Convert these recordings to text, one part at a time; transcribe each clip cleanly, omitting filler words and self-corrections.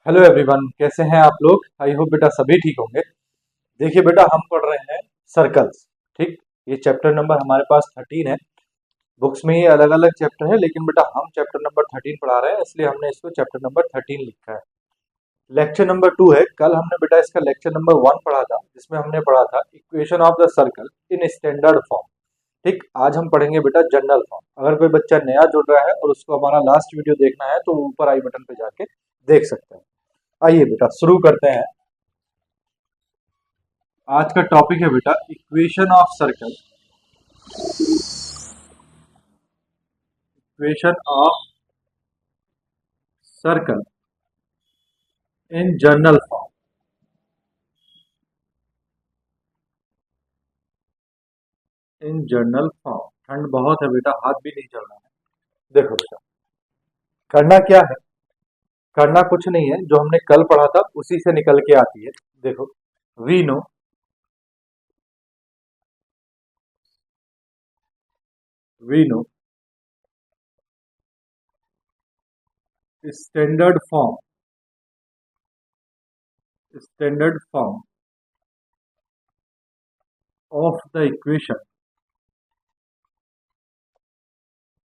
Hello everyone, कैसे हैं आप लोग। आई होप बेटा सभी ठीक होंगे। देखिए बेटा, हम पढ़ रहे हैं सर्कल्स। ठीक, ये चैप्टर नंबर हमारे पास 13 है। बुक्स में ये अलग अलग चैप्टर है, लेकिन बेटा हम चैप्टर नंबर 13 पढ़ा रहे हैं, इसलिए हमने इसको चैप्टर नंबर 13 लिखा है। लेक्चर नंबर 2 है। कल हमने बेटा इसका लेक्चर नंबर 1 पढ़ा था, जिसमें हमने पढ़ा था equation of the circle in standard form. ठीक, आज हम पढ़ेंगे बेटा जनरल फॉर्म। अगर कोई बच्चा नया जुड़ रहा है और उसको हमारा लास्ट वीडियो देखना है, तो वो ऊपर आई बटन पे जाके देख सकते हैं। आइए बेटा शुरू करते हैं। आज का टॉपिक है बेटा equation of circle. Equation of circle in general form. In general form. ठंड बहुत है बेटा, हाथ भी नहीं चल रहा है। देखो बेटा, करना क्या है। करना कुछ नहीं है, जो हमने कल पढ़ा था उसी से निकल के आती है। देखो, we know we know standard form. Standard form of the equation.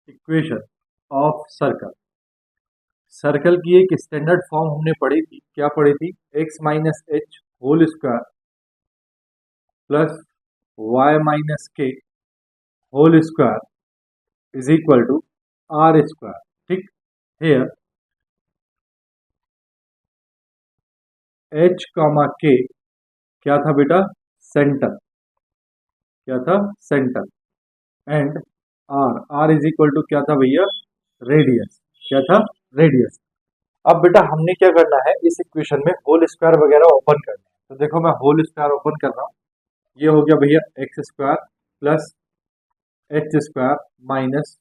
Equation of circle. Circle की एक स्टैंडर्ड फॉर्म हमने पढ़ी थी। क्या पढ़ी थी? X minus H whole square plus Y minus के whole square is equal to are square. ठीक, हेयर एच कॉमा के क्या था बेटा? सेंटर। क्या था? Centre. And R, are is equal to क्या था भैया? रेडियस। क्या था? रेडियस। अब बेटा हमने क्या करना है, इस इक्वेशन में होल स्क्वायर वगैरह ओपन करना है। तो देखो, मैं होल स्क्वायर ओपन कर रहा हूँ। ये हो गया भैया X square plus H square minus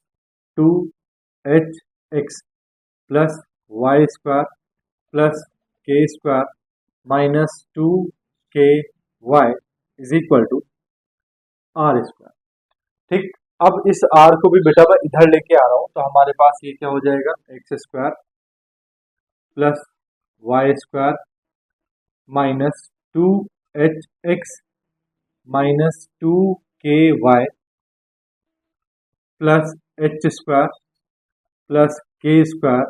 2hx plus Y square plus के square minus 2ky is equal to are square. ठीक, अब इस आर को भी बेटा मैं इधर लेके आ रहा हूँ, तो हमारे पास ये क्या हो जाएगा? X square plus Y square minus 2hx minus 2ky plus H square plus के स्क्वायर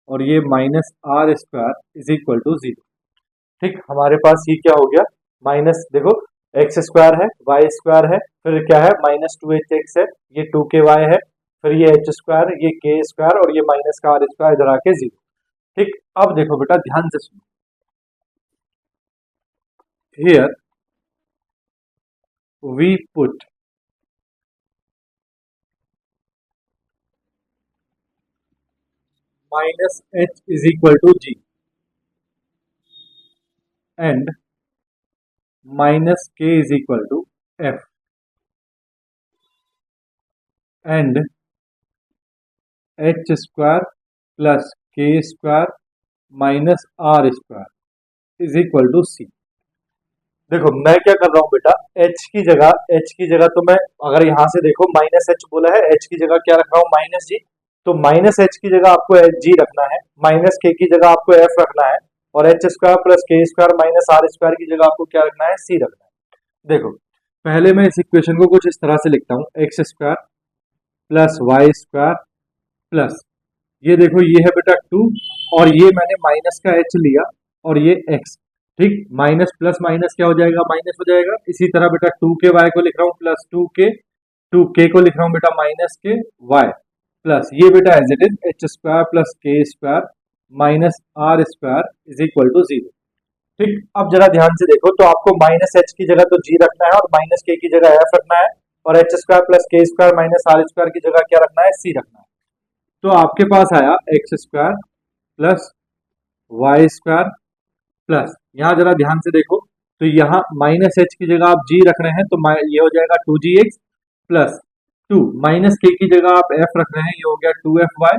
और ये minus are square is equal to 0। ठीक, हमारे पास ये क्या हो गया? माइनस, देखो एक्स स्क्वायर है, वाई स्क्वायर है, फिर क्या है? माइनस 2hx है, ये 2ky है, फिर ये एच स्क्वायर, ये के स्क्वायर और ये माइनस का आर स्क्वायर इधर आके 0। ठीक, अब देखो बेटा ध्यान से सुनो। Here we put minus H is equal to G and minus K is equal to F and H square plus के square minus are square is equal to C. देखो मैं क्या कर रहा हूँ बेटा, एच की जगह तो मैं, अगर यहाँ से देखो माइनस एच बोला है, एच की जगह क्या रख रहा हूँ? माइनस जी। तो माइनस एच की जगह आपको एच जी रखना है, माइनस के की जगह आपको एफ रखना है, और एच स्क्वायर प्लस के स्क्वायर माइनस आर स्क्वायर की जगह आपको क्या रखना है? सी रखना है। देखो, पहले मैं इस इक्वेशन को कुछ इस तरह से लिखता हूँ, x square plus Y square plus, ये देखो ये है बेटा 2, और ये मैंने माइनस का एच लिया और ये एक्स। ठीक, माइनस प्लस माइनस क्या हो जाएगा? माइनस हो जाएगा। इसी तरह बेटा 2k y को लिख रहा हूँ प्लस 2k को लिख रहा हूँ बेटा माइनस के y प्लस, ये बेटा as it is H square plus के square minus are square is equal to 0। ठीक, अब जरा ध्यान से देखो, तो आपको माइनस एच की जगह तो जी रखना है और माइनस के की जगह एफ रखना है, और एच स्क्वायर प्लस के स्क्वायर माइनस आर स्क्वायर की जगह क्या रखना है? सी रखना है। तो आपके पास आया x square plus Y square plus, यहाँ जरा ध्यान से देखो, तो यहाँ माइनस एच की जगह आप जी रख रहे हैं, तो ये हो जाएगा 2gx प्लस 2, माइनस के की जगह आप एफ रख रहे हैं, ये हो गया 2fy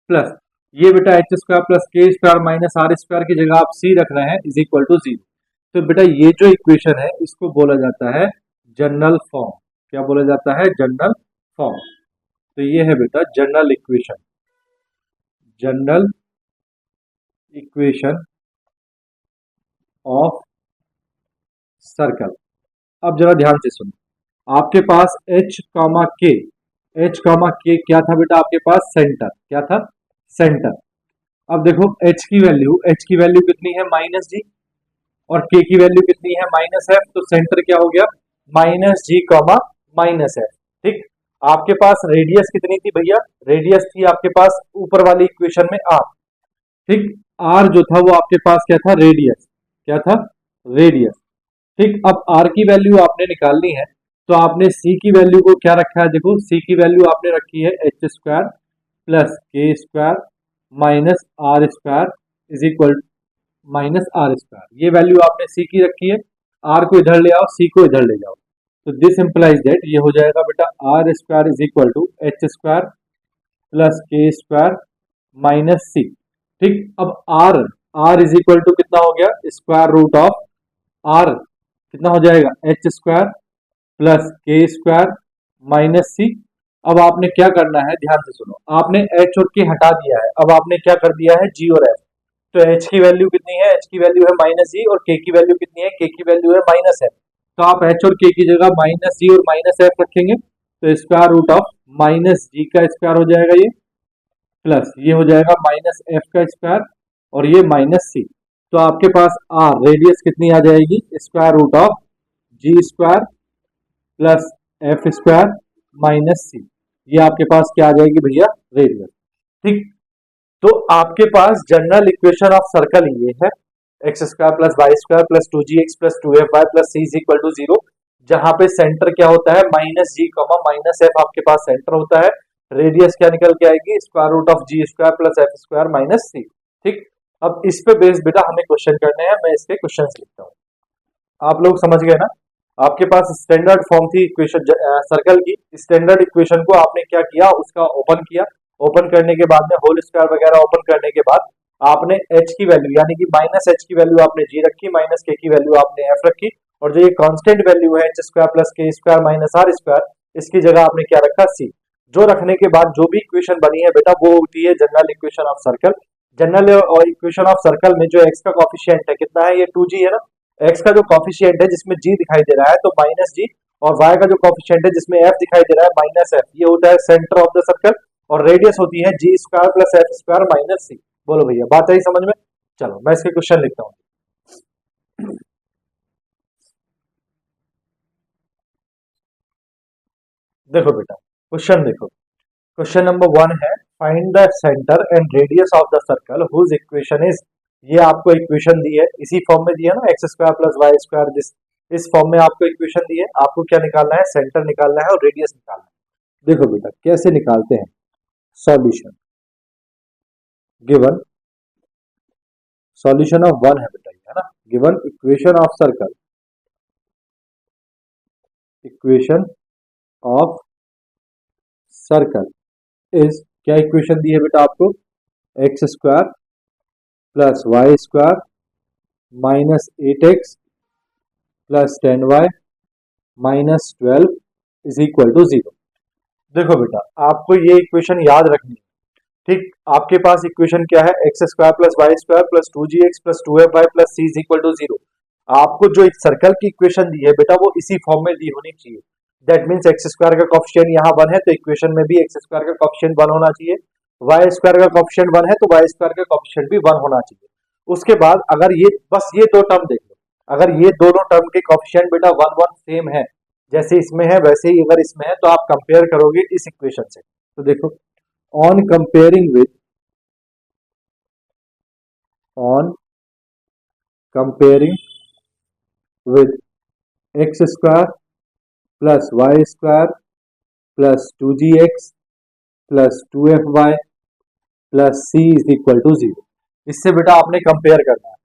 प्लस, ये बेटा एच स्क्वायर प्लस के स्क्वायर माइनस आर स्क्वायर की जगह आप सी रख रहे हैं इज इक्वल टू 0। तो बेटा ये जो इक्वेशन है इसको बोला जाता है जनरल फॉर्म। क्या बोला जाता है? General form. तो ये है बेटा general equation. General equation of circle. अब जरा ध्यान से सुनो, आपके पास h कॉमा के, h कॉमा के क्या था बेटा आपके पास, सेंटर, क्या था, सेंटर। अब देखो h की वैल्यू कितनी है, माइनस जी, और k की वैल्यू कितनी है, माइनस एफ, तो सेंटर क्या हो गया, माइनस जी कॉमा माइनस एफ। ठीक, आपके पास रेडियस कितनी थी भैया, रेडियस थी आपके पास ऊपर वाली इक्वेशन में आर। ठीक, आर जो था वो आपके पास क्या था, रेडियस, क्या था, रेडियस। ठीक, अब आर की वैल्यू आपने निकालनी है, तो आपने सी की वैल्यू को क्या रखा है, देखो सी की वैल्यू आपने रखी है एच स्क्वायर प्लस के square minus are square is equal minus are square. ये वैल्यू आपने सी की रखी है, आर को इधर ले आओ, सी को इधर ले जाओ, तो दिस इंप्लाइज दैट ये हो जाएगा बेटा r square is equal to h square plus के स्क्वायर माइनस सी। ठीक, अब r, are is equal to कितना हो गया, स्क्वायर रूट ऑफ आर कितना हो जाएगा, एच स्क्वायर प्लस के स्क्वायर माइनस सी। अब आपने क्या करना है, ध्यान से सुनो, आपने एच और के हटा दिया है, अब आपने क्या कर दिया है, जी और एफ। तो एच की वैल्यू कितनी है, एच की वैल्यू है माइनस जी, और के की वैल्यू कितनी है, के की वैल्यू है माइनस एफ। तो आप एच और के की जगह माइनस जी और माइनस एफ रखेंगे, तो स्क्वायर रूट ऑफ माइनस जी का स्क्वायर हो जाएगा ये, प्लस ये हो जाएगा माइनस एफ का स्क्वायर, और ये माइनस सी। तो आपके पास आर रेडियस कितनी आ जाएगी, square root of ji square plus F square minus C. ये आपके पास क्या आ जाएगी भैया, रेडियस। ठीक, तो आपके पास जनरल इक्वेशन ऑफ सर्कल ये है, x square plus Y square plus two g x plus two f y plus c is equal to zero, जहां पे सेंटर क्या होता है, माइनस जी कॉमा माइनस एफ आपके पास सेंटर होता है। रेडियस क्या निकल के आएगी, square root of ji square plus F square minus सी। ठीक, अब इस पे बेस बेटा हमें क्वेश्चन करने हैं, मैं इसके क्वेश्चन लिखता हूँ, आप लोग समझ गए ना। आपके पास स्टैंडर्ड फॉर्म थी इक्वेशन सर्कल की, स्टैंडर्ड इक्वेशन को आपने क्या किया, उसका ओपन किया, ओपन करने के बाद में होल स्क्वायर वगैरह ओपन करने के बाद आपने h की वैल्यू यानी कि माइनस एच की वैल्यू आपने g रखी, माइनस के की वैल्यू आपने f रखी, और जो ये कांस्टेंट वैल्यू है एच स्क्वायर प्लस के स्क्वायर माइनस आर स्क्वायर, इसकी जगह आपने क्या रखा, c। जो रखने के बाद जो भी इक्वेशन बनी है बेटा वो होती है general equation of circle. General और इक्वेशन ऑफ सर्कल में जो x का कॉफिशिएंट है कितना है, ये 2g है ना, x का जो कॉफिशिएंट है जिसमें g दिखाई दे रहा है तो माइनस जी, और y का जो कॉफिशिएंट है जिसमें f दिखाई दे रहा है माइनस f, ये होता है सेंटर ऑफ द सर्कल, और रेडियस होती है G square plus F square minus C. बोलो भैया बात आई समझ में। चलो मैं इसके क्वेश्चन लिखता हूँ। देखो बेटा क्वेश्चन देखो, क्वेश्चन नंबर 1 है find the centre and radius of the circle whose equation is, ये आपको इक्वेशन दी है, इसी फॉर्म में दी है ना, x square plus Y square, जिस इस फॉर्म में आपको इक्वेशन दी है, आपको क्या निकालना है, सेंटर निकालना है और रेडियस निकालना है। देखो बेटा कैसे निकालते हैं, सॉल्यूशन गिवन, सॉल्यूशन ऑफ 1 है बेटा ये, है ना, given equation of circle, equation of circle is, क्या इक्वेशन दी है बेटा आपको, x square plus Y square minus 8x plus 10y minus 12 is equal to 0। देखो बेटा आपको ये इक्वेशन याद रखनी है। ठीक, आपके पास इक्वेशन क्या है, x square plus Y square plus two g x plus two f y plus c is equal to 0। आपको जो एक सर्कल की इक्वेशन दी है बेटा वो इसी फॉर्म में दी होनी चाहिए। दैट मीन्स एक्स स्क्वायर का कॉफिशिएंट यहाँ 1 है तो इक्वेशन में भी एक्स स्क्वायर का कॉफिशिएंट 1 होना चाहिए, वाई स्क्वायर का कॉफिशिएंट 1 है तो वाई स्क्वायर का कॉफिशिएंट भी 1 होना चाहिए। उसके बाद अगर ये बस ये दो टर्म देख लो, अगर ये दोनों टर्म के कॉफिशिएंट बेटा 1 1 सेम है, जैसे इसमें है वैसे ही अगर इसमें है, तो आप कंपेयर करोगे इस इक्वेशन से, तो देखो on comparing with, on comparing with x square plus y square plus 2gx plus 2fy plus c is equal to 0। इससे बेटा आपने कंपेयर करना है।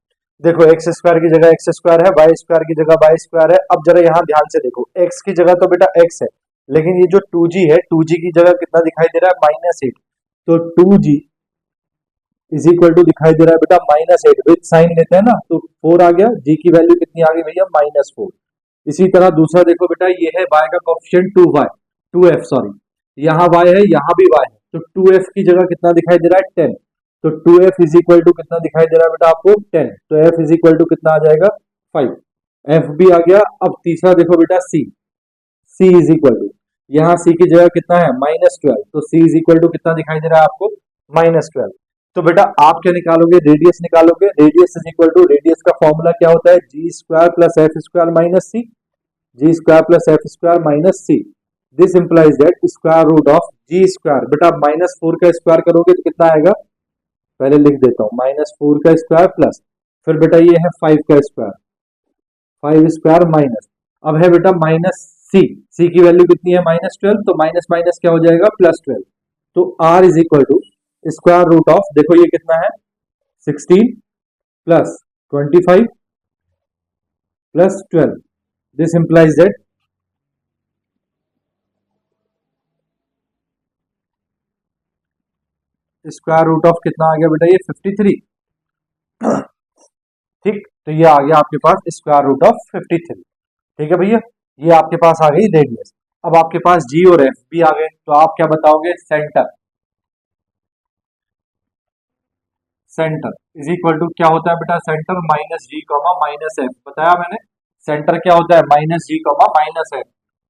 देखो एक्स स्क्वायर की जगह एक्स स्क्वायर है, वाई स्क्वायर की जगह वाई स्क्वायर है। अब जरा यहाँ ध्यान से देखो, एक्स की जगह तो बेटा एक्स है, लेकिन ये जो 2g है 2g की जगह कितना दिखाई दे रहा है, -8, तो 2g इज इक्वल टू दिखाई दे रहा है बेटा -8, विद साइन लेते हैं ना तो 4 आ गया, जी की वैल्यू कितनी आ गई भैया, -4। इसी तरह दूसरा देखो बेटा, ये है y का कोएफिशिएंट 2f सॉरी, यहाँ y है यहाँ भी y है, तो 2f की जगह कितना दिखाई दे रहा है 10, तो 2f इज इक्वल टू कितना दिखाई दे रहा है बेटा आपको 10, तो f इज इक्वल टू कितना आ जाएगा 5, f भी आ गया। अब तीसरा देखो बेटा c, c is equal to, यहाँ c की जगह कितना है -12, तो c इज इक्वल टू कितना दिखाई दे रहा है आपको -12। तो बेटा आप क्या निकालोगे, रेडियस निकालोगे, radius is equal to, radius का फॉर्मूला क्या होता है G square plus F square minus C, G square plus F square minus C. This implies that square root of ji square, बेटा -4 का स्क्वायर करोगे तो कितना आएगा, पहले लिख देता हूँ, -4 का स्क्वायर प्लस, फिर बेटा ये है 5 का स्क्वायर, 5 स्क्वायर माइनस, अब है बेटा माइनस सी, सी की वैल्यू कितनी है -12, तो माइनस माइनस क्या हो जाएगा +12, तो r is equal to square root of, देखो ये कितना है 16 plus 25 plus 12, this implies that square root of कितना आ गया बेटा ये 53, ठीक, तो ये आ गया आपके पास स्क्वायर रूट ऑफ 53। ठीक है भैया, ये आपके पास आ गई रेडियस। अब आपके पास जी और एफ भी आ गए, तो आप क्या बताओगे, centre, centre is equal to क्या होता है बेटा, सेंटर माइनस जी कॉमा माइनस एफ, बताया मैंने, सेंटर क्या होता है -g comma minus F.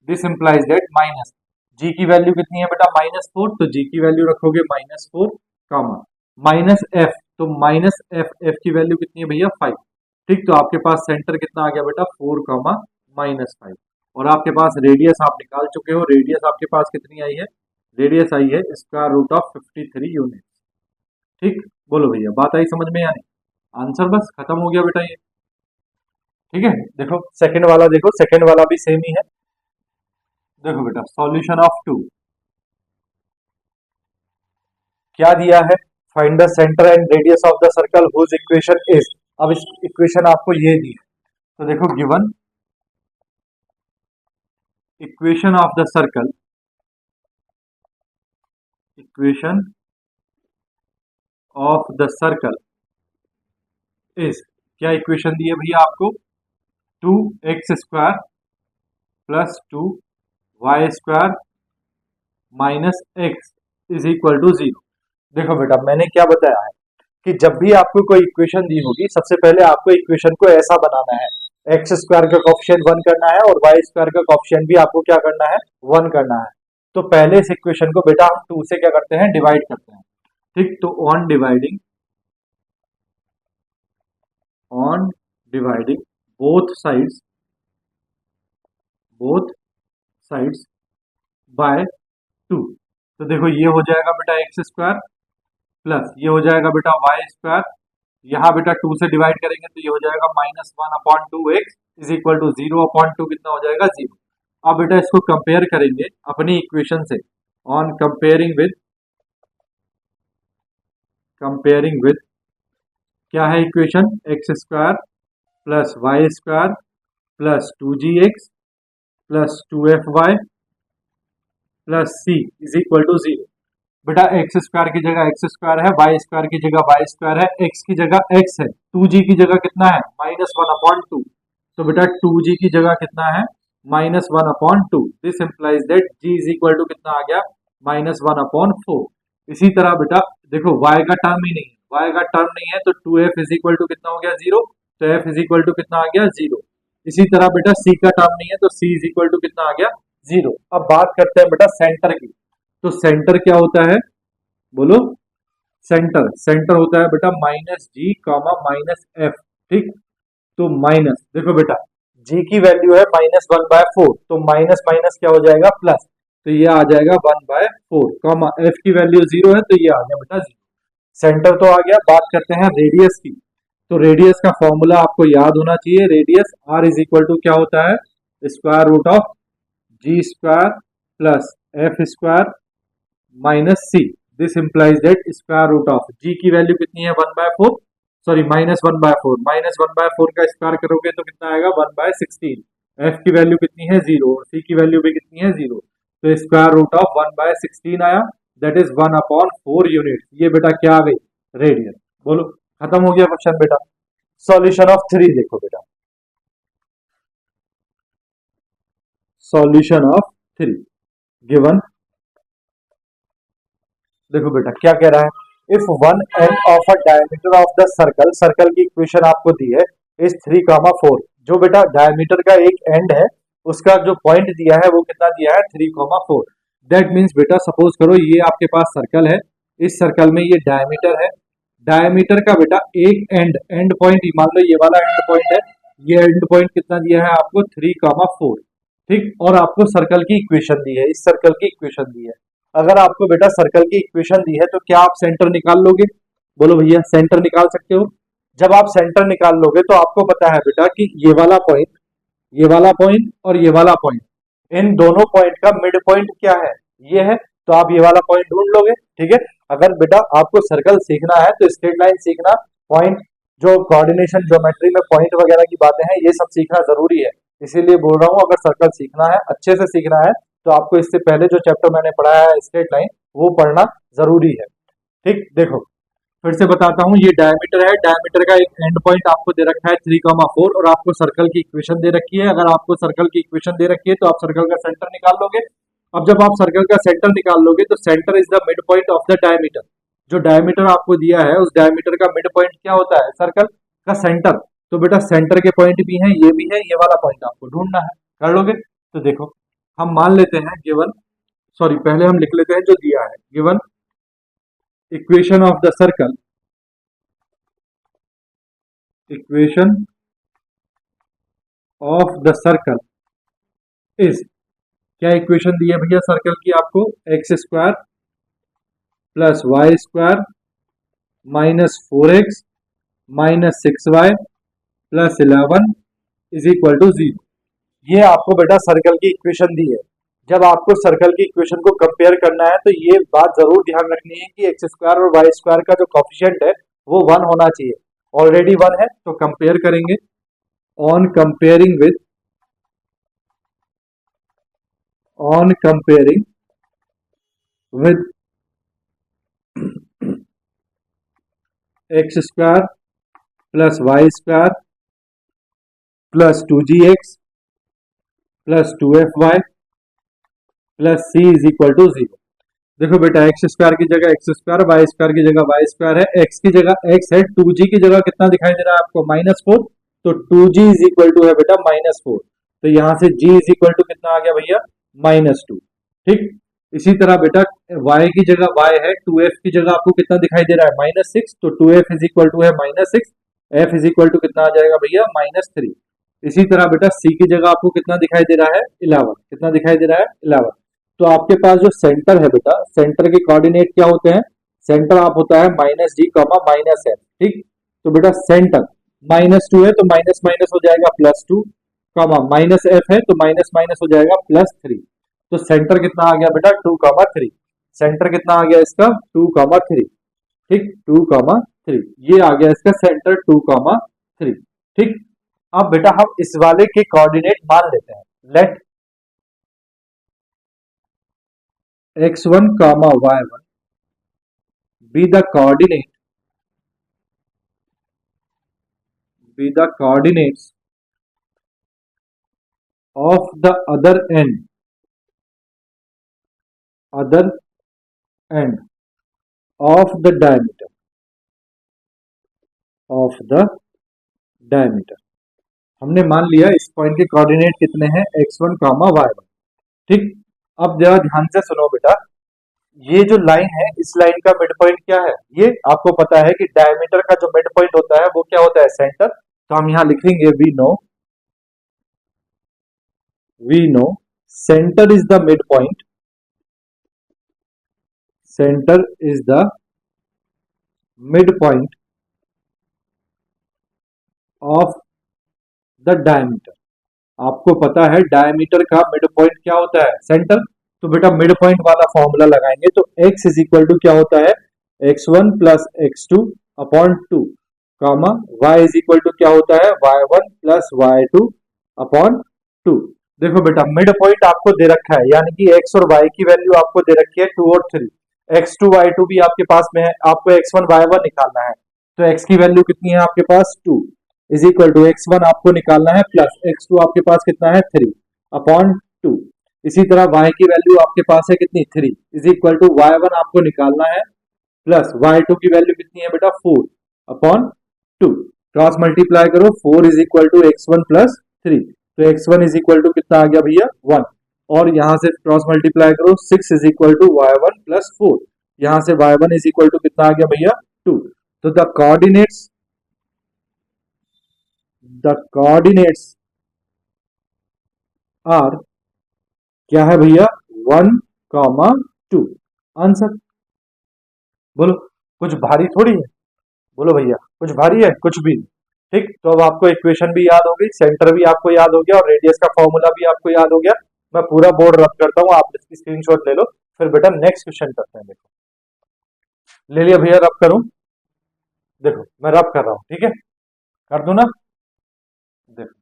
This implies that minus G की वैल्यू कितनी है बेटा -4, तो जी की वैल्यू रखोगे -4 कॉमा माइनस एफ, तो माइनस एफ, एफ की वैल्यू कितनी है भैया 5, ठीक, तो आपके पास सेंटर कितना आ गया बेटा 4 कॉमा -5, और आपके पास रेडियस आप निकाल चुके हो, रेडियस आपके पास कितनी आई है, रेडियस आई है स्क्वायर रूट ऑफ 53 यूनिट। ठीक, बोलो भैया बात आई समझ में, यानी आंसर बस खत्म हो गया बेटा ये। ठीक है, देखो सेकंड वाला, देखो सेकंड वाला भी सेम ही है। देखो बेटा सॉल्यूशन ऑफ 2 क्या दिया है, find the centre and radius of the circle whose equation is, अब इस इक्वेशन आपको ये दी है, तो देखो given equation of the circle, equation of the circle is, क्या इक्वेशन दी है भैया आपको, 2x² plus 2y² minus x is equal to 0। देखो बेटा मैंने क्या बताया है कि जब भी आपको कोई इक्वेशन दी होगी, सबसे पहले आपको इक्वेशन को ऐसा बनाना है, x² का कोएफिशिएंट 1 करना है और y² का कोएफिशिएंट भी आपको क्या करना है 1 करना है। तो पहले इस इक्वेशन को बेटा हम 2 से क्या करते हैं, डिवाइड करते हैं, ठीक, तो on dividing both sides by 2, तो देखो ये हो जाएगा बेटा x² प्लस ये हो जाएगा बेटा y², यहाँ बेटा 2 से डिवाइड करेंगे तो ये हो जाएगा -1/2x इज इक्वल टू 0/2, कितना हो जाएगा 0। अब बेटा इसको कंपेयर करेंगे अपनी इक्वेशन से, ऑन कंपेयरिंग विद क्या है equation, x² plus y² plus 2gx plus 2fy plus c is equal to 0। बेटा x² की जगह x² है, y² की जगह y² है, x की जगह x है, 2g की जगह कितना है -1/2, तो बेटा 2g की जगह कितना है -1/2, this implies that g is equal to कितना आ गया -1/4। इसी तरह बेटा देखो y का टर्म ही नहीं है, y का टर्म नहीं है, तो 2f इज इक्वल टू कितना हो गया 0, तो f इज इक्वल टू कितना आ गया 0। इसी तरह बेटा c का टर्म नहीं है, तो c इज इक्वल टू कितना आ गया 0। अब बात करते हैं बेटा सेंटर की, तो सेंटर क्या होता है, बोलो, सेंटर, सेंटर होता है बेटा -g -f, ठीक, तो माइनस, देखो बेटा g की वैल्यू है -1/4, तो माइनस माइनस क्या हो जाएगा प्लस, तो ये आ जाएगा 1/4, f की वैल्यू 0 है, तो ये आ गया बेटा 0। सेंटर तो आ गया, बात करते हैं रेडियस की, तो रेडियस का फॉर्मूला आपको याद होना चाहिए, radius r is equal to क्या होता है, square root of g² plus f² minus c, this implies that square root of g की वैल्यू कितनी है 1/4, सॉरी -1/4, -1/4 का स्क्वायर करोगे तो कितना आएगा 1/16, f की वैल्यू कितनी है 0 और c की वैल्यू भी कितनी है 0, तो स्क्वायर रूट ऑफ 1/16 आया, दैट इज 1/4 यूनिट। ये बेटा क्या आ गई, रेडियन। बोलो खत्म हो गया क्वेश्चन बेटा। सॉल्यूशन ऑफ 3 देखो बेटा, सॉल्यूशन ऑफ 3 गिवन, देखो बेटा क्या कह रहा है, if one end of a diameter of the circle, circle की इक्वेशन आपको दी है इस 3,4, जो बेटा डायमीटर का एक एंड है उसका जो पॉइंट दिया है वो कितना दिया है 3,4। दैट मीन्स बेटा सपोज करो ये आपके पास सर्कल है, इस सर्कल में ये डायमीटर है, डायमीटर का बेटा एक एंड पॉइंट मान लो ये वाला एंड पॉइंट है, ये एंड पॉइंट कितना दिया है आपको 3,4, ठीक। और आपको सर्कल की इक्वेशन दी है, इस सर्कल की इक्वेशन दी है। अगर आपको बेटा सर्कल की इक्वेशन दी है तो क्या आप सेंटर निकाल लोगे? बोलो भैया, सेंटर निकाल सकते हो? जब आप सेंटर निकाल लोगे तो आपको पता है बेटा कि ये वाला पॉइंट, ये वाला पॉइंट और ये वाला पॉइंट, इन दोनों पॉइंट का मिड पॉइंट क्या है? ये है। तो आप ये वाला पॉइंट ढूंढ लोगे, ठीक है। अगर बेटा आपको सर्कल सीखना है तो स्ट्रेट लाइन सीखना, पॉइंट, जो कोऑर्डिनेशन ज्योमेट्री में पॉइंट वगैरह की बातें हैं, ये सब सीखना जरूरी है। इसीलिए बोल रहा हूँ, अगर सर्कल सीखना है, अच्छे से सीखना है, तो आपको इससे पहले जो चैप्टर मैंने पढ़ाया है स्ट्रेट लाइन, वो पढ़ना जरूरी है, ठीक। देखो फिर से बताता हूँ, ये डायमीटर है, डायमीटर का एक एंड पॉइंट आपको दे रखा है 3,4 और आपको सर्कल की इक्वेशन दे रखी है। अगर आपको सर्कल की इक्वेशन दे रखी है तो आप सर्कल का सेंटर निकाल लोगे। अब जब आप सर्कल का सेंटर निकाल लोगे तो centre is the mid point of the diameter, जो डायमीटर आपको दिया है उस डायमीटर का मिड पॉइंट क्या होता है? सर्कल का सेंटर। तो बेटा सेंटर के पॉइंट भी हैं, ये भी है, ये वाला पॉइंट आपको ढूंढना है। कर लोगे? तो देखो हम मान लेते हैं गिवन, सॉरी पहले हम लिख लेते हैं जो दिया है, given equation of the circle, equation of the circle is, क्या इक्वेशन दी है भैया सर्कल की आपको? X square plus Y square minus 4x minus 6y plus 11 is equal to 0। ये आपको बेटा सर्कल की इक्वेशन दी है। जब आपको सर्कल की इक्वेशन को कंपेयर करना है तो ये बात जरूर ध्यान रखनी है कि एक्स स्क्वायर और वाई स्क्वायर का जो कॉफिशिएंट है वो 1 होना चाहिए। ऑलरेडी 1 है तो कंपेयर करेंगे, on comparing with, on comparing with x square plus Y square plus 2gx plus 2fy plus c is equal to 0। देखो बेटा एक्स स्क्वायर की जगह एक्स स्क्वायर, वाई स्क्वायर की जगह वाई स्क्वायर है, एक्स की जगह एक्स है, 2g की जगह कितना दिखाई दे रहा है आपको? -4। तो 2g इज इक्वल टू है बेटा -4। तो यहां से g इज इक्वल टू कितना आ गया भैया? -2, ठीक। इसी तरह बेटा y की जगह y है, 2f की जगह आपको कितना दिखाई दे रहा है? -6। तो 2f इज इक्वल टू है -6, f इज इक्वल टू कितना आ जाएगा भैया? -3। इसी तरह बेटा c की जगह आपको कितना दिखाई दे रहा है? 11। कितना दिखाई दे रहा है? 11। तो आपके पास जो सेंटर है बेटा, सेंटर के कोऑर्डिनेट क्या होते हैं? सेंटर आप होता है -g, -f, ठीक। तो बेटा सेंटर -2 है तो माइनस माइनस हो जाएगा +2, -f है तो माइनस माइनस हो जाएगा +3। तो सेंटर कितना आ गया बेटा? 2, 3। सेंटर कितना आ गया इसका? 2, 3, ठीक। 2, 3 ये आ गया इसका सेंटर 2, 3, ठीक। अब बेटा हम इस वाले के कोऑर्डिनेट मान लेते हैं। Let x1, y1 be the coordinates of the other end of the diameter। हमने मान लिया इस पॉइंट के कोऑर्डिनेट कितने हैं? x1, y1, ठीक। अब जरा ध्यान से सुनो बेटा, ये जो लाइन है इस लाइन का मिड पॉइंट क्या है? ये आपको पता है कि डायमीटर का जो मिड पॉइंट होता है वो क्या होता है? सेंटर। तो हम यहां लिखेंगे we know centre is the mid point, centre is the mid point of the diameter. आपको पता है डायमीटर का मिड पॉइंट क्या होता है? सेंटर। तो बेटा मिड पॉइंट वाला फॉर्मूला लगाएंगे तो x इज इक्वल टू क्या होता है? x1 plus x2 upon 2, y is equal to क्या होता है? y1 plus y2 upon 2। देखो बेटा मिड पॉइंट आपको दे रखा है, यानी कि x और y की वैल्यू आपको दे रखी है 2 और 3, x2 y2 भी आपके पास में है, आपको x1 y1 निकालना है। तो x की वैल्यू कितनी है आपके पास? 2 इज इक्वल टू x1 आपको निकालना है प्लस x2 आपके पास कितना है? 3 अपॉन 2। इसी तरह y की वैल्यू आपके पास है कितनी? 3 इज इक्वल टू y1 आपको निकालना है प्लस y2 की वैल्यू कितनी है बेटा 4/2, क्रॉस मल्टीप्लाई करो 4 is equal to x1 plus 3, तो x1 इज इक्वल टू कितना आ गया भैया 1, और यहां से क्रॉस मल्टीप्लाई करो 6 is equal to y1 plus 4, यहां से y1 इज इक्वल टू कितना आ गया भैया 2, तो द कोऑर्डिनेट्स आर क्या है भैया 1,2, आंसर। बोलो कुछ भारी थोड़ी है, बोलो भैया कुछ भारी है, कुछ भी नहीं। ठीक, तो अब आपको इक्वेशन भी याद हो गई, सेंटर भी आपको याद हो गया और रेडियस का फॉर्मूला भी आपको याद हो गया। मैं पूरा बोर्ड रब करता हूँ, आप इसकी स्क्रीनशॉट ले लो, फिर बेटा नेक्स्ट क्वेश्चन करते हैं। देखो ले लिया भैया, रब करूं? देखो मैं रब कर रहा हूँ, ठीक है, कर दूं ना? देखो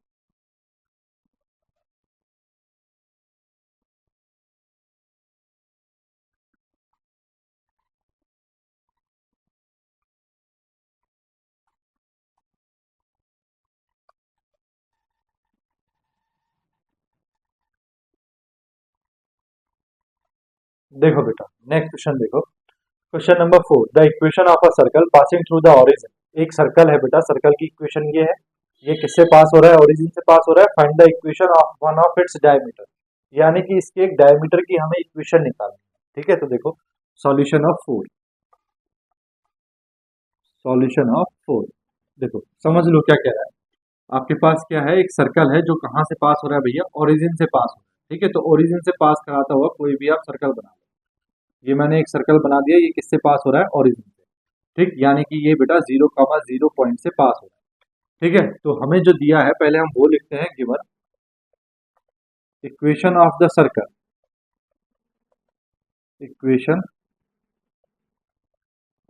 देखो बेटा नेक्स्ट क्वेश्चन देखो, question number 4, the equation of a circle passing through the origin. एक सर्कल है बेटा, सर्कल की इक्वेशन ये है, ये किससे पास हो रहा है? ओरिजिन से पास हो रहा है। Find the equation of one of its diameter, यानी कि इसके एक डायमीटर की हमें इक्वेशन निकालनी है। ठीक है, तो देखो सॉल्यूशन ऑफ 4, सॉल्यूशन ऑफ 4, देखो समझ लो क्या कह रहा है। आपके पास क्या है, एक सर्कल है जो कहाँ से पास हो रहा है भैया? ओरिजिन से पास हो रहा है। ठीक है, तो ओरिजिन से पास कराता हुआ कोई भी आप सर्कल बना लो। ये मैंने एक सर्कल बना दिया, ये किससे पास हो रहा है? ओरिजिन से। ठीक, यानी कि ये बेटा 0,0 पॉइंट से पास हो रहा है। ठीक है, तो हमें जो दिया है पहले हम वो लिखते हैं, given equation of the circle, equation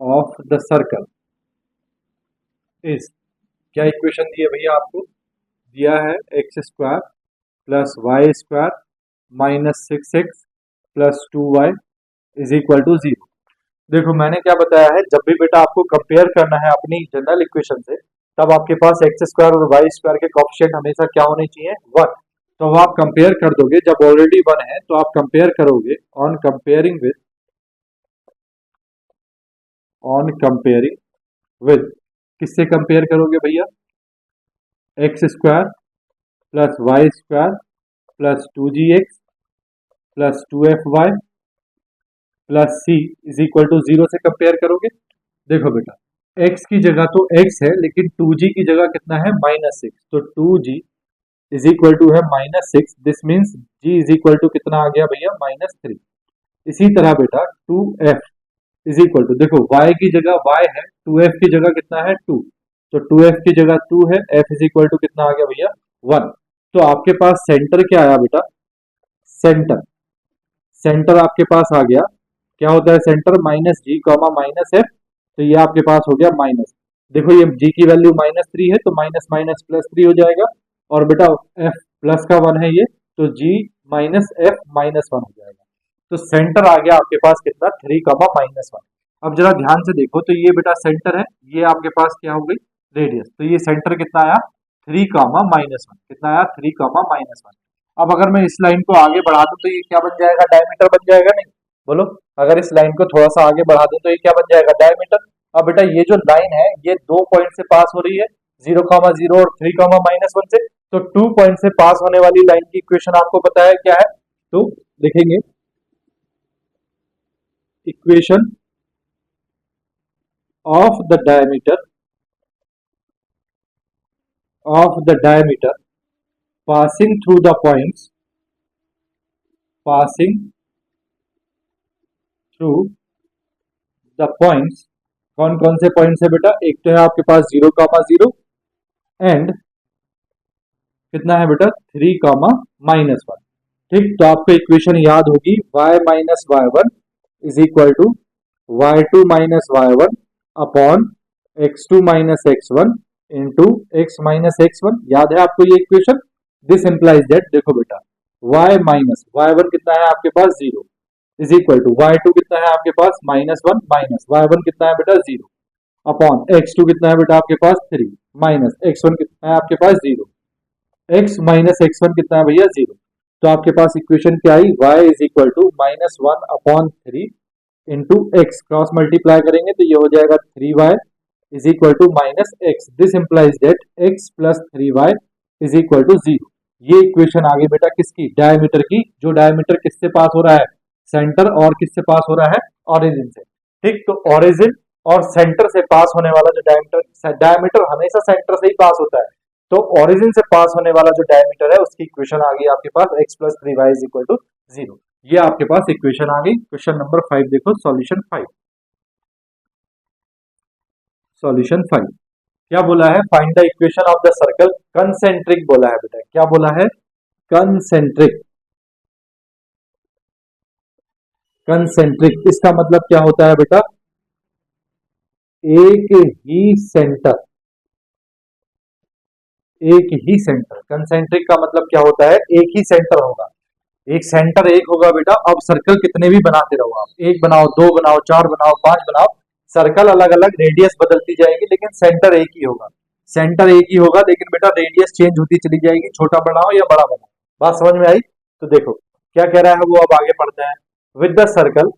of the circle is, क्या इक्वेशन दी है भैया? आपको दिया है x² plus y² minus 6x plus 2y is equal to 0। देखो मैंने क्या बताया है, जब भी बेटा आपको कंपेयर करना है अपनी जनरल इक्वेशन से, तब आपके पास x² और y² के कोएफिशिएंट हमेशा क्या होने चाहिए? 1। तो अब आप कंपेयर कर दोगे, जब ऑलरेडी 1 है तो आप कंपेयर करोगे, ऑन कंपेयरिंग विद किससे कंपेयर करोगे भैया? x² plus y² plus 2gx plus 2fy plus c is equal to 0 से कंपेयर करोगे। देखो बेटा x की जगह तो x है, लेकिन 2g की जगह कितना है? -6, तो 2g इज इक्वल टू है -6, this means g is equal to कितना आ गया भैया? -3। इसी तरह बेटा 2f इज इक्वल टू, देखो y की जगह y है, 2f की जगह कितना है? 2, तो 2f की जगह 2 है, f इज इक्वल टू कितना आ गया भैया? 1। तो आपके पास सेंटर क्या आया बेटा? सेंटर, सेंटर आपके पास आ गया, क्या होता है सेंटर? -g -f, तो ये आपके पास हो गया माइनस। देखो ये g की वैल्यू -3 है, तो माइनस माइनस प्लस 3 हो जाएगा, और बेटा f प्लस का 1 है ये, तो g -f -1 हो जाएगा। तो सेंटर आ गया आपके पास कितना? 3,-1। अब जरा ध्यान से देखो, तो ये बेटा सेंटर है, ये आपके पास क्या हो गई? रेडियस। तो ये सेंटर कितना आया? 3,-1, कितना आया? 3,-1। अब अगर मैं इस लाइन को आगे बढ़ा दूं तो ये क्या बन जाएगा? डायमीटर बन जाएगा, नहीं? बोलो, अगर इस लाइन को थोड़ा सा आगे बढ़ा दूं तो ये क्या बन जाएगा? डायमीटर। अब बेटा ये जो लाइन है ये 2 पॉइंट से पास हो रही है, 0,0 और 3,-1 से, तो 2 पॉइंट से पास होने वाली लाइन की इक्वेशन आपको पता है क्या है? तो लिखेंगे equation of the diameter passing through the points, passing through the points, कौन कौन से पॉइंट्स है बेटा? एक तो है आपके पास 0,0 एंड कितना है बेटा? 3,-1। ठीक, तो आपको इक्वेशन याद होगी, y minus y1 is equal to y2 minus y1 upon x2 minus x1 into x minus x1। याद है आपको ये इक्वेशन? दिस इंप्लाइज दैट, देखो बेटा y माइनस y1 कितना है आपके पास? 0 इज इक्वल टू y2 कितना है आपके पास? -1 माइनस y1 कितना है बेटा? 0 अपॉन x2 कितना है बेटा आपके पास? 3 माइनस x1 कितना है आपके पास? 0, x माइनस x1 कितना है भैया? 0। तो आपके पास इक्वेशन क्या आई? y is equal to -1 upon 3 into x, cross multiply करेंगे तो ये हो जाएगा 3y is equal to minus x. This implies that x plus 3y is equal to 0। ये इक्वेशन आगे बेटा किसकी, डायमीटर की, जो डायमीटर किससे पास हो रहा है, सेंटर, और किससे पास हो रहा है, ओरिजिन से। ठीक, तो ओरिजिन और सेंटर से पास होने वाला जो डायमीटर, डायमीटर हमेशा सेंटर से ही पास होता है, तो ओरिजिन से पास होने वाला जो डायमीटर है उसकी इक्वेशन आ गई आपके पास x plus 3y is equal to 0। ये आपके पास इक्वेशन आ गई। क्वेश्चन नंबर 5 देखो, सॉल्यूशन 5। सॉल्यूशन 5 क्या बोला है, find the equation of the circle concentric बोला है बेटा, क्या बोला है, कंसेंट्रिक। कंसेंट्रिक इसका मतलब क्या होता है बेटा, एक ही सेंटर, एक ही सेंटर। कंसेंट्रिक का मतलब क्या होता है, एक ही सेंटर होगा, एक सेंटर एक होगा बेटा। अब सर्कल कितने भी बनाते रहो आप, एक बनाओ, दो बनाओ, चार बनाओ, पांच बनाओ, सर्कल अलग अलग रेडियस बदलती जाएगी लेकिन सेंटर एक ही होगा। सेंटर एक ही होगा लेकिन बेटा रेडियस चेंज होती चली जाएगी, छोटा बनाओ या बड़ा बनाओ। बात समझ में आई? तो देखो क्या कह रहा है वो, अब आगे पढ़ते हैं। With the circle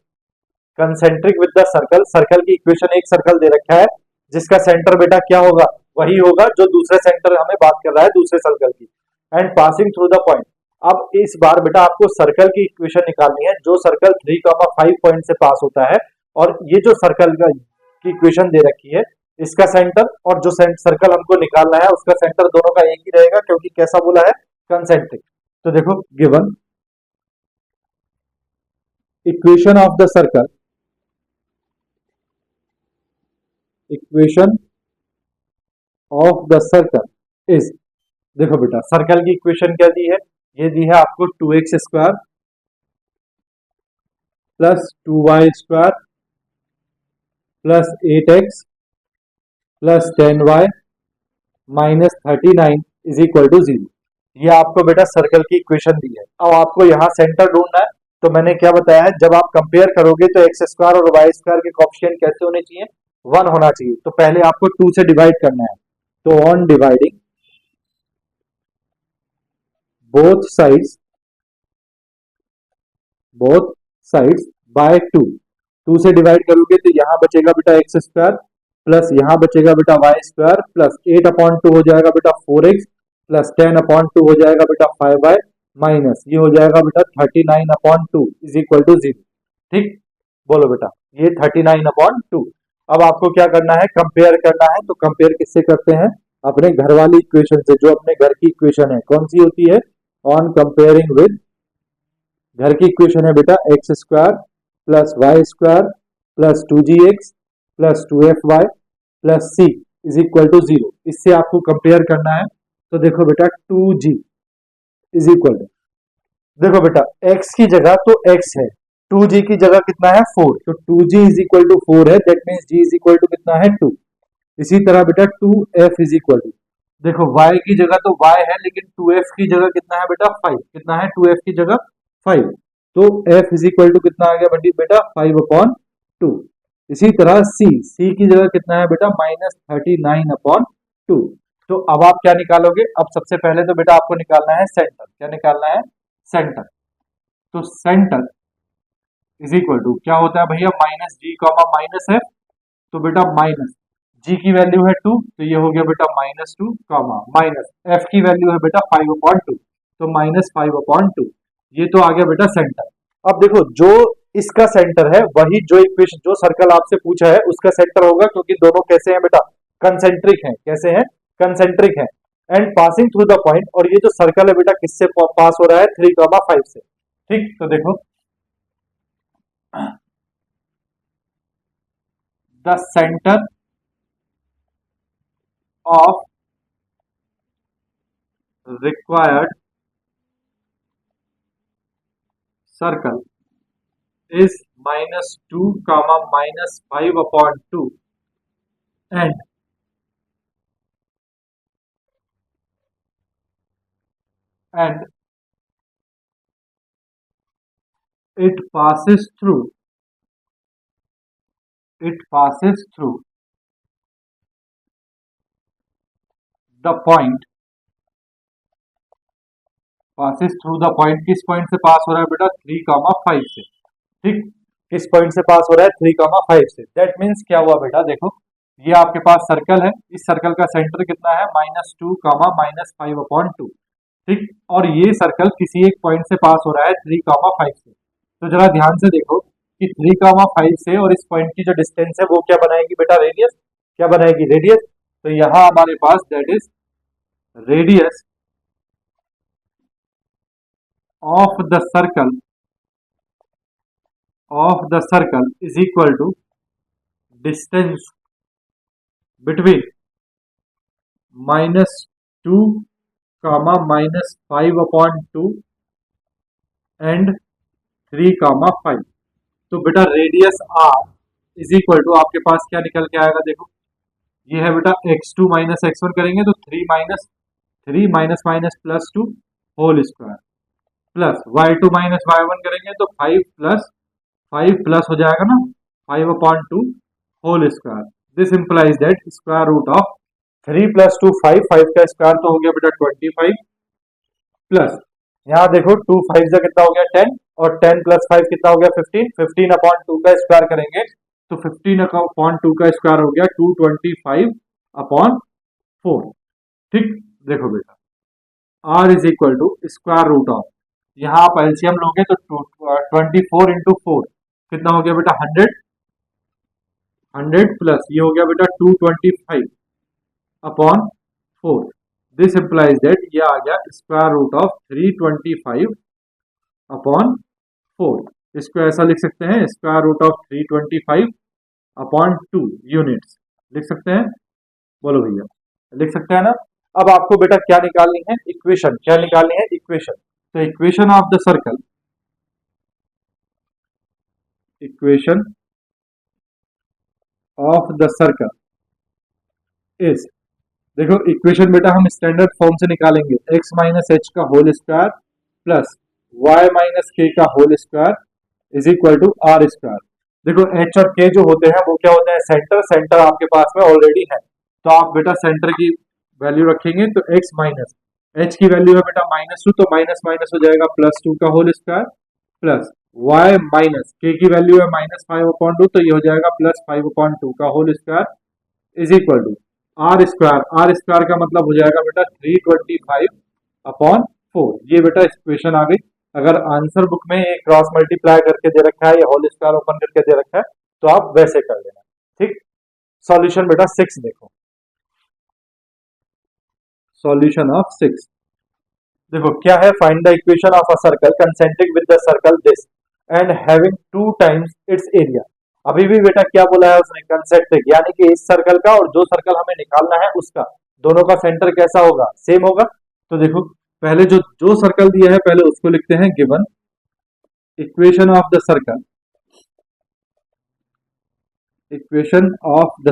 concentric, with the circle, circle की इक्वेशन, एक सर्कल दे रखा है जिसका सेंटर बेटा क्या होगा, वही होगा जो दूसरे सेंटर हमें बात कर रहा है, दूसरे सर्कल की। And passing through the point. अब इस बार बेटा आपको सर्कल की इक्वेशन निकालनी है जो सर्कल 3,5 पॉइंट से पास होता है। और ये जो सर्कल की इक्वेशन दे रखी है, इसका सेंटर और जो सर्कल हमको निकालना है उसका सेंटर दोनों का एक ही रहेगा, क्योंकि कैसा बोला है, कंसेंट्रिक। तो देखो given equation of the circle, equation of the circle is, देखो बेटा सर्कल की इक्वेशन क्या दी है, ये दी है आपको 2x² plus 2y² plus 8x plus 10y minus 39 is equal to 0। ये आपको बेटा सर्कल की इक्वेशन दी है। अब आपको यहाँ सेंटर ढूंढना है, तो मैंने क्या बताया है, जब आप कंपेयर करोगे तो x² और y² के कोएफिशिएंट कैसे होने चाहिए, 1 होना चाहिए। तो पहले आपको 2 से डिवाइड करना है, तो on dividing both sides, both sides by 2, 2 से डिवाइड करोगे तो यहाँ बचेगा बेटा x² प्लस यहाँ बचेगा बेटा y² प्लस 8/2 हो जाएगा बेटा 4x प्लस 10/2 हो जाएगा बेटा 5y माइनस ये हो जाएगा बेटा 39/2 इज इक्वल टू 0। ठीक, बोलो बेटा ये 39/2। अब आपको क्या करना है, कंपेयर करना है। तो कंपेयर किससे करते हैं, अपने घर वाली इक्वेशन से, जो अपने घर की इक्वेशन है। कौन सी होती है, ऑन कंपेयरिंग विद, घर की इक्वेशन है बेटा x² plus y² plus 2gx plus 2fy plus c is equal to 0। इससे आपको कंपेयर करना है। तो देखो बेटा 2g इज इक्वल टू, देखो बेटा x की जगह तो x है, 2g की जगह कितना है 4, तो 2g इज इक्वल टू 4 है, that means g is equal to कितना है 2। इसी तरह बेटा 2f इज इक्वल टू, देखो y की जगह तो y है लेकिन 2f की जगह कितना है बेटा 5, कितना है 2f की जगह 5, तो f इज इक्वल टू कितना आ गया बंटी बेटा 5/2। इसी तरह c की जगह कितना है बेटा -39/2। तो अब आप क्या निकालोगे, अब सबसे पहले तो बेटा आपको निकालना है सेंटर। क्या निकालना है, सेंटर। तो सेंटर इज इक्वल टू क्या होता है भैया, -g, -f। तो बेटा माइनस g की वैल्यू है 2, तो ये हो गया बेटा -2, माइनस f की वैल्यू है बेटा 5/2, तो -5/2। ये तो आ गया बेटा सेंटर। अब देखो जो इसका सेंटर है वही जो इक्वेशन, जो सर्कल आपसे पूछा है उसका सेंटर होगा, क्योंकि दोनों कैसे हैं बेटा, कंसेंट्रिक हैं। कैसे हैं, कंसेंट्रिक हैं। And passing through the point, और ये जो सर्कल है बेटा किससे पास हो रहा है, 3,5 से। ठीक, तो देखो the centre of required circle is -2, -5/2 and and it passes through, it passes through the point, passes through the point, किस पॉइंट से पास हो रहा है बेटा 3,5 से। ठीक, किस पॉइंट से पास हो रहा है, 3,5 से। दैट मीन्स क्या हुआ बेटा, देखो ये आपके पास सर्कल है, इस सर्कल का सेंटर कितना है, -2, -5/2। ठीक, और ये सर्कल किसी एक पॉइंट से पास हो रहा है 3,5 से। तो जरा ध्यान से देखो कि 3,5 से और इस पॉइंट की जो डिस्टेंस है वो क्या बनाएगी बेटा, रेडियस। क्या बनाएगी, रेडियस। तो यहाँ हमारे पास that is radius of the circle is equal to distance between -2, -5/2 and 3,5। तो बेटा radius R is equal to आपके पास क्या निकल के आएगा, देखो ये है बेटा x2 - x1 करेंगे तो 3 minus minus +2 whole square, plus y2 - y1 करेंगे तो 5 प्लस हो जाएगा ना 5/2 whole square. This implies that square root of 3 + 2 5 का स्क्वायर तो हो गया बेटा 25, प्लस यहाँ देखो 2 5 से कितना हो गया 10, और 10 + 5 कितना हो गया 15, 15/2 का स्क्वायर करेंगे तो 15/2 का स्क्वायर हो गया 225/4। ठीक, देखो बेटा r is equal to square root of, यहाँ आप एलसीएम लोगे तो 24 × 4 कितना हो गया बेटा 100, 100 प्लस ये हो गया बेटा 225/4। दिस इंप्लाइज दैट ये आ गया स्क्वायर रूट ऑफ 325/4। इसको ऐसा लिख सकते हैं स्क्वायर रूट ऑफ 325/2 यूनिट्स लिख सकते हैं, बोलो भैया लिख सकते हैं ना। अब आपको बेटा क्या निकालनी है, इक्वेशन। क्या निकालनी है, इक्वेशन। तो equation of the circle, equation of the circle is, देखो इक्वेशन बेटा हम स्टैंडर्ड फॉर्म से निकालेंगे, x - h का whole square plus y - k का whole square is equal to r square. देखो h और k जो होते हैं वो क्या होते हैं, सेंटर। सेंटर आपके पास में ऑलरेडी है, तो आप बेटा सेंटर की वैल्यू रखेंगे तो x माइनस h की वैल्यू है बेटा -2, तो माइनस माइनस हो जाएगा +2 का whole square, plus y minus k की वैल्यू है -5/2, तो ये हो जाएगा +5/2 का whole square is equal to are square. R square का मतलब हो जाएगा बेटा 325/4। ये बेटा इक्वेशन आ गई। अगर आंसर बुक में एक क्रॉस मल्टीप्लाई करके दे रखा है या होल स्क्वायर ओपन करके दे रखा है तो आप वैसे कर लेना। ठीक, सॉल्यूशन बेटा 6 देखो, सॉल्यूशन ऑफ 6 देखो क्या है, find the equation of a circle concentric with the circle this and having 2 times it's area. अभी भी बेटा क्या बोला है उसने, कंसेंट्रिक, यानी कि इस सर्कल का और जो सर्कल हमें निकालना है उसका दोनों का सेंटर कैसा होगा, सेम होगा। तो देखो पहले जो जो सर्कल दिया है पहले उसको लिखते हैं, given equation of the circle, equation of the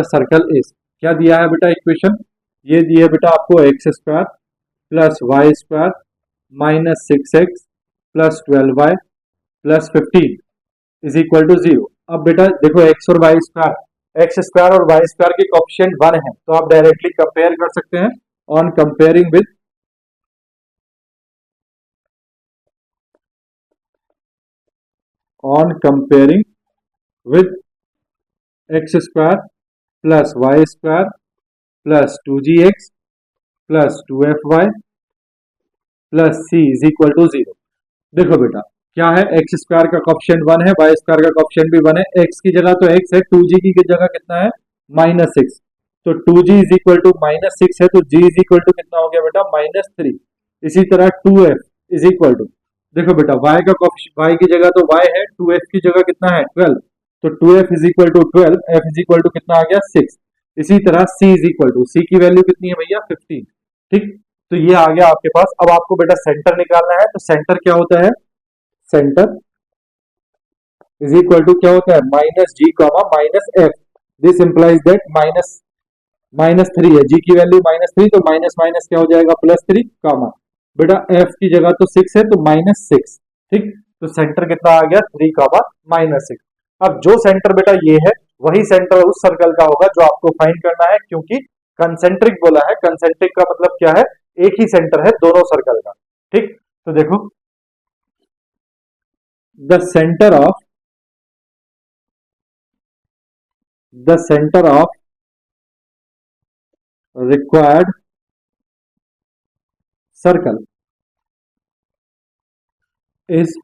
circle is, क्या दिया है बेटा इक्वेशन, ये दिया बेटा आपको x² + y² -6x + 12y + 15 is equal to 0। अब बेटा देखो x और x² और y² के कोएफिशिएंट 1 है, तो आप डायरेक्टली कंपेयर कर सकते हैं। On comparing with x² + y² + 2gx + 2fy + c is equal to 0। देखो बेटा क्या है, x² का कोएफिशिएंट 1 है, y² का कोएफिशिएंट भी 1 है। x की जगह तो x है, 2g की जगह कितना है -6, तो 2g इज इक्वल टू -6 है, तो g इज इक्वल टू कितना हो गया बेटा -3। इसी तरह 2f इज इक्वल टू, देखो बेटा y का कोएफिशिएंट, y की जगह तो y है, 2f की जगह कितना है 12, तो 2f is equal to 12, f is equal to कितना आ गया 6। इसी तरह c is equal to, c की वैल्यू कितनी है भैया 15। ठीक, तो ये आ गया आपके पास। अब आपको बेटा सेंटर निकालना है, तो सेंटर क्या होता है, सेंटर इज इक्वल टू क्या होता है -g, -f। This implies that -3 है, g की वैल्यू -3, तो माइनस माइनस क्या हो जाएगा +3, बेटा f की जगह तो 6 है, तो -6। ठीक, तो सेंटर कितना आ गया 3, -6। अब जो सेंटर बेटा ये है वही सेंटर उस सर्कल का होगा जो आपको फाइंड करना है, क्योंकि कंसेंट्रिक बोला है। कंसेंट्रिक का मतलब क्या है, एक ही सेंटर है दोनों सर्कल का। ठीक, तो देखो the centre of required circle is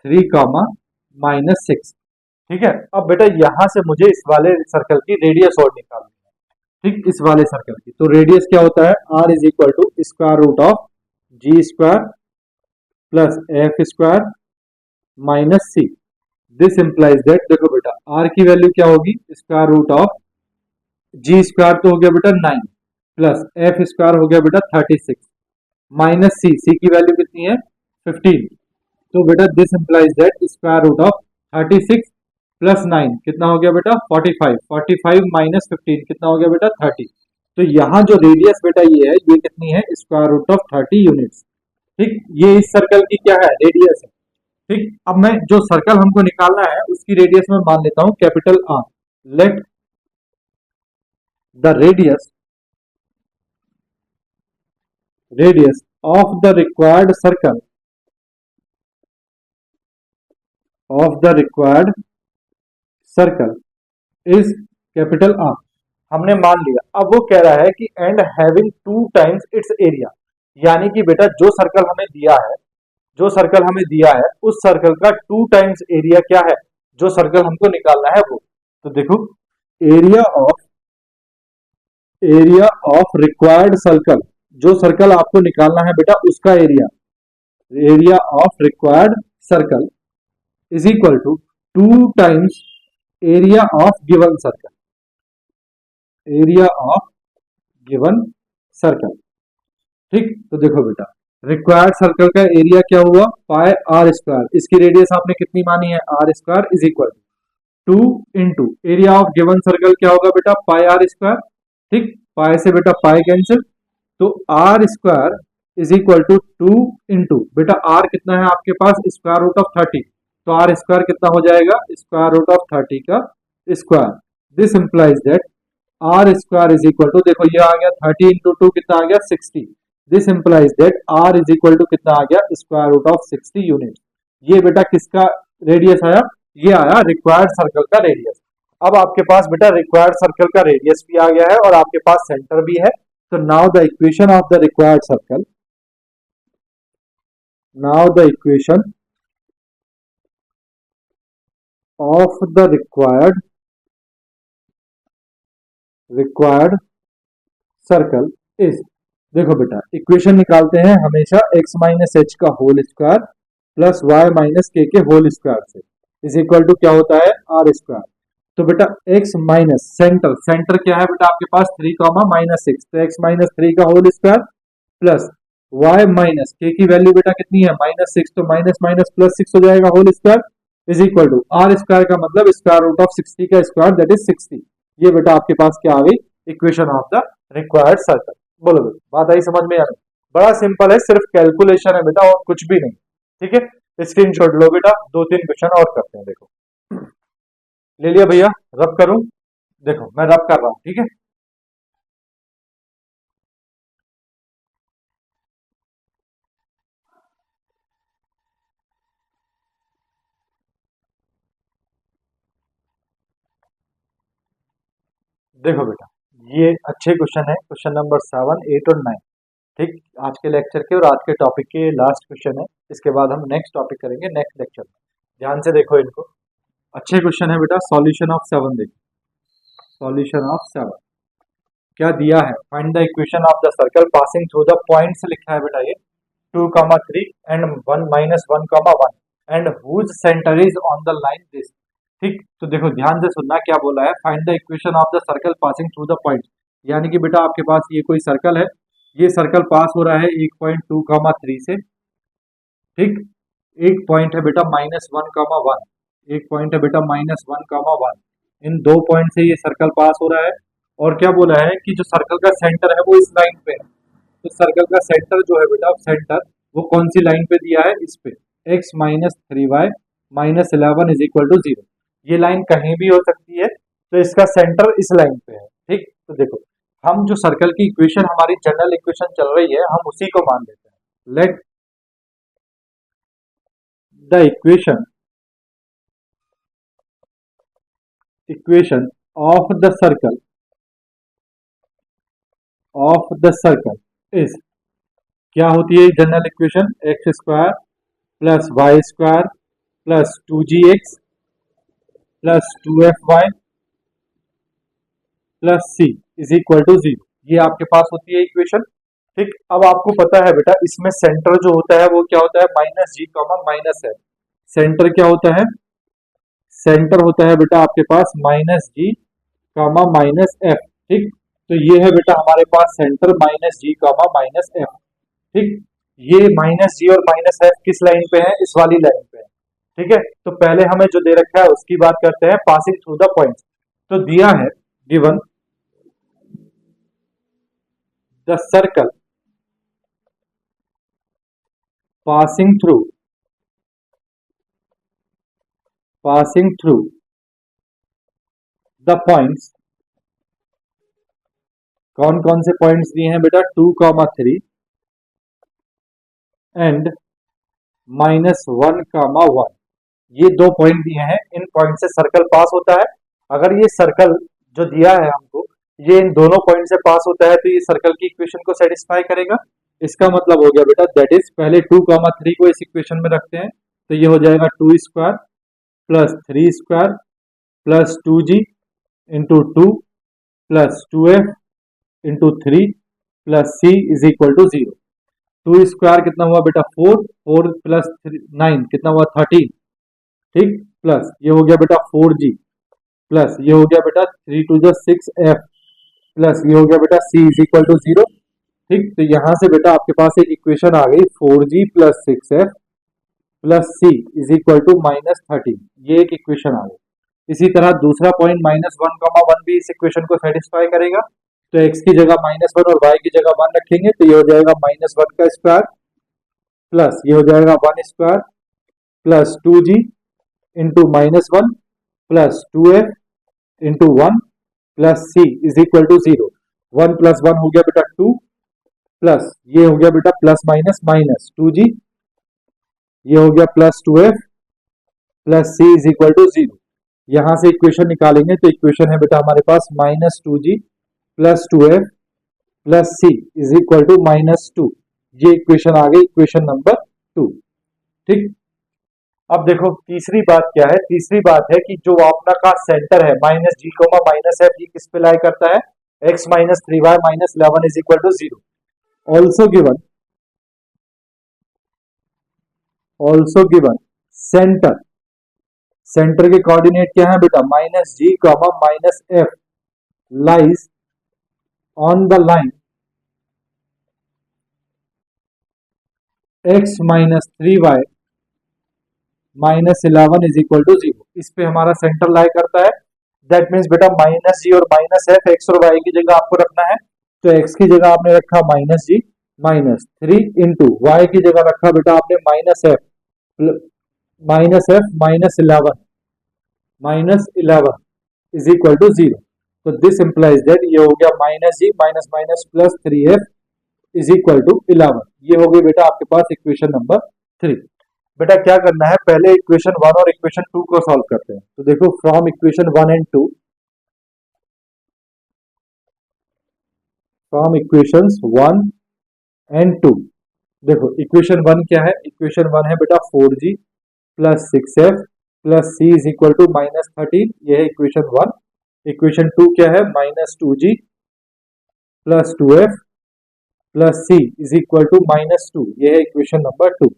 3, -6। ठीक है, अब बेटा यहां से मुझे इस वाले सर्कल की रेडियस और निकालनी है। ठीक, इस वाले सर्कल की तो रेडियस क्या होता है, r is equal to square root of ji square plus F square minus C. This implies that, देखो बेटा r की वैल्यू क्या होगी, square root of ji square तो हो गया बेटा 9 प्लस एफ स्क्वायर हो गया बेटा 36 माइनस सी की वैल्यू कितनी है 15। तो बेटा this implies that square root of 36 plus 9 कितना हो गया बेटा 45, 45 माइनस 15 कितना हो गया बेटा 30। तो यहाँ जो रेडियस बेटा ये है, ये कितनी है, स्क्वायर रूट ऑफ 30 यूनिट्स। ठीक, ये इस सर्कल की क्या है, रेडियस है। ठीक, अब मैं जो सर्कल हमको निकालना है उसकी रेडियस में मान लेता हूं capital R. Let the radius of the required circle is capital R. हमने मान लिया, अब वो कह रहा है कि and having 2 times it's area, यानी कि बेटा जो सर्कल हमें दिया है उस सर्कल का 2 टाइम्स एरिया क्या है, जो सर्कल हमको निकालना है वो। तो देखो एरिया ऑफ रिक्वायर्ड सर्कल, जो सर्कल आपको निकालना है बेटा उसका area of required circle is equal to 2 times area of given circle. ठीक, तो देखो बेटा रिक्वायर्ड सर्कल का एरिया क्या हुआ, पाई आर स्क्वायर, इसकी रेडियस आपने कितनी मानी है, r square is equal to 2 into area of given circle क्या होगा बेटा, पाई आर स्क्वायर। ठीक, पाई से बेटा पाई कैंसिल, तो r square is equal to 2 into बेटा आर कितना है आपके पास, स्क्वायर रूट ऑफ 30। तो आर स्क्वायर कितना हो जाएगा, स्क्वायर रूट ऑफ 30 का square. This implies that r square is equal to, देखो ये आ गया 30 इंटू 2 कितना आ गया 60। This implies that r is equal to कितना आ गया, स्क्वायर रूट ऑफ 60 यूनिट। ये बेटा किसका रेडियस आया, ये आया रिक्वायर्ड सर्कल का रेडियस। अब आपके पास बेटा रिक्वायर्ड सर्कल का रेडियस भी आ गया है और आपके पास सेंटर भी है। तो now the equation of the required circle, now the equation of the required circle is, देखो बेटा इक्वेशन निकालते हैं हमेशा x माइनस एच का whole square plus Y minus के होल स्क्वायर से इज इक्वल टू क्या होता है, आर स्क्वायर। तो बेटा x माइनस सेंटर क्या है बेटा आपके पास 3, -6, तो x माइनस 3 का whole square plus y minus k की वैल्यू बेटा कितनी है -6, तो माइनस माइनस प्लस 6 हो जाएगा whole square is equal to are square का मतलब स्क्वायर रूट ऑफ 60 का स्क्वायर दैट इज 60। ये बेटा आपके पास क्या आ गई, equation of the required circle. बोलो बेटा बात आई समझ में, यार बड़ा सिंपल है, सिर्फ कैलकुलेशन है बेटा और कुछ भी नहीं। ठीक है, स्क्रीनशॉट लो बेटा, 2-3 क्वेश्चन और करते हैं। देखो ले लिया भैया, रब करूं, देखो मैं रब कर रहा हूं। ठीक है, देखो बेटा ये अच्छे क्वेश्चन है, क्वेश्चन नंबर 7, 8 और 9। ठीक, आज के लेक्चर के और आज के टॉपिक के लास्ट क्वेश्चन है, इसके बाद हम नेक्स्ट टॉपिक करेंगे नेक्स्ट लेक्चर में। ध्यान से देखो इनको, अच्छे क्वेश्चन है बेटा। सॉल्यूशन ऑफ 7 देखो, सॉल्यूशन ऑफ 7 क्या दिया है, find the equation of the circle passing through the points लिखा है बेटा ये 2, 3 and 1, -1, 1 and whose centre is on the line this. ठीक, तो देखो ध्यान से सुनना क्या बोला है, find the equation of the circle passing through the point. यानी कि बेटा आपके पास ये कोई सर्कल है, ये सर्कल पास हो रहा है 1.2, 3 से। ठीक, एक पॉइंट है बेटा -1, 1, एक पॉइंट है बेटा -1, 1। इन 2 पॉइंट से ये सर्कल पास हो रहा है। और क्या बोला है कि जो सर्कल का सेंटर है वो इस लाइन पे है। तो सर्कल का सेंटर जो है बेटा, सेंटर वो कौन सी लाइन पे दिया है, इस पे x-3y-11 इज इक्वल टू 0। ये लाइन कहीं भी हो सकती है, तो इसका सेंटर इस लाइन पे है। ठीक, तो देखो हम जो सर्कल की इक्वेशन हमारी जनरल इक्वेशन चल रही है हम उसी को मान लेते हैं। Let the equation of the circle is, क्या होती है general equation? X square plus Y square plus 2gx plus 2fy plus c is equal to 0। ये आपके पास होती है इक्वेशन। ठीक, अब आपको पता है बेटा इसमें सेंटर जो होता है वो क्या होता है? माइनस जी कॉमा माइनस एफ। सेंटर क्या होता है? सेंटर होता है बेटा आपके पास माइनस जी कॉमा माइनस एफ। ठीक, तो ये है बेटा हमारे पास सेंटर माइनस जी कॉमा माइनस एफ। ठीक, ये माइनस जी और माइनस एफ किस लाइन पे है? इस वाली लाइन पे है। ठीक है, तो पहले हमें जो दे रखा है उसकी बात करते हैं, पासिंग थ्रू द पॉइंट। तो दिया है given the circle passing through the points, कौन कौन से पॉइंट्स दिए हैं बेटा? 2,3 एंड -1,1। ये दो पॉइंट दिए हैं, इन पॉइंट से सर्कल पास होता है। अगर ये सर्कल जो दिया है हमको ये इन दोनों पॉइंट से पास होता है तो ये सर्कल की इक्वेशन को सेटिस्फाई करेगा। इसका मतलब हो गया बेटा दैट इज, पहले 2,3 को इस इक्वेशन में रखते हैं तो ये हो जाएगा 2 square plus 3 square plus 2g into 2 plus 2f into 3 plus c is equal to 0। 2 square कितना हुआ बेटा? 4, 4 प्लस 9 कितना हुआ? 13। ठीक, प्लस ये हो गया बेटा 4g प्लस ये हो गया बेटा 3 टू द 6f प्लस ये हो गया बेटा c इज इक्वल टू 0। ठीक, तो यहां से बेटा आपके पास एक इक्वेशन आ गई 4g plus 6f plus c is equal to -13। ये एक इक्वेशन आ गई। इसी तरह दूसरा पॉइंट -1,1 भी इस इक्वेशन को सेटिस्फाई करेगा। तो x की जगह -1 और y की जगह 1 रखेंगे तो ये हो जाएगा -1 का स्क्वायर प्लस ये हो जाएगा 1 square plus 2g into -1 plus 2f into 1 plus c is equal to 0। 1 plus 1 हो गया बेटा 2 प्लस ये हो गया बेटा प्लस माइनस माइनस 2g, ये हो गया plus 2f plus c is equal to 0। यहां से इक्वेशन निकालेंगे तो इक्वेशन है बेटा हमारे पास -2g plus 2f plus c is equal to -2। ये इक्वेशन आ गई, इक्वेशन नंबर 2। ठीक, अब देखो तीसरी बात क्या है? तीसरी बात है कि जो अपना का सेंटर है minus g comma minus f, ये किस पे लाई करता है? x minus 3y minus 11 is equal to 0। Also given centre, centre के कोऑर्डिनेट क्या है बेटा? Minus ji comma minus f lies on the line x minus 3y minus 11 is equal to 0। इस पे हमारा सेंटर लाई करता है। दैट मीन्स बेटा माइनस जी और माइनस एफ एक्स और वाई की जगह आपको रखना है। तो एक्स की जगह आपने रखा minus g minus 3 into y की जगह रखा बेटा आपने minus f minus 11 is equal to 0। तो दिस इंप्लाइज दैट ये हो गया minus g minus minus plus 3f is equal to 11। ये हो गई बेटा आपके पास इक्वेशन नंबर 3। बेटा क्या करना है, पहले इक्वेशन 1 और इक्वेशन 2 को सॉल्व करते हैं। तो देखो from equation 1 and 2, from equations 1 and 2, देखो इक्वेशन 1 क्या है? इक्वेशन 1 है बेटा 4g plus 6f plus c is equal to -13। ये है इक्वेशन 1। इक्वेशन 2 क्या है? -2g plus 2f plus c is equal to -2। ये है इक्वेशन नंबर 2।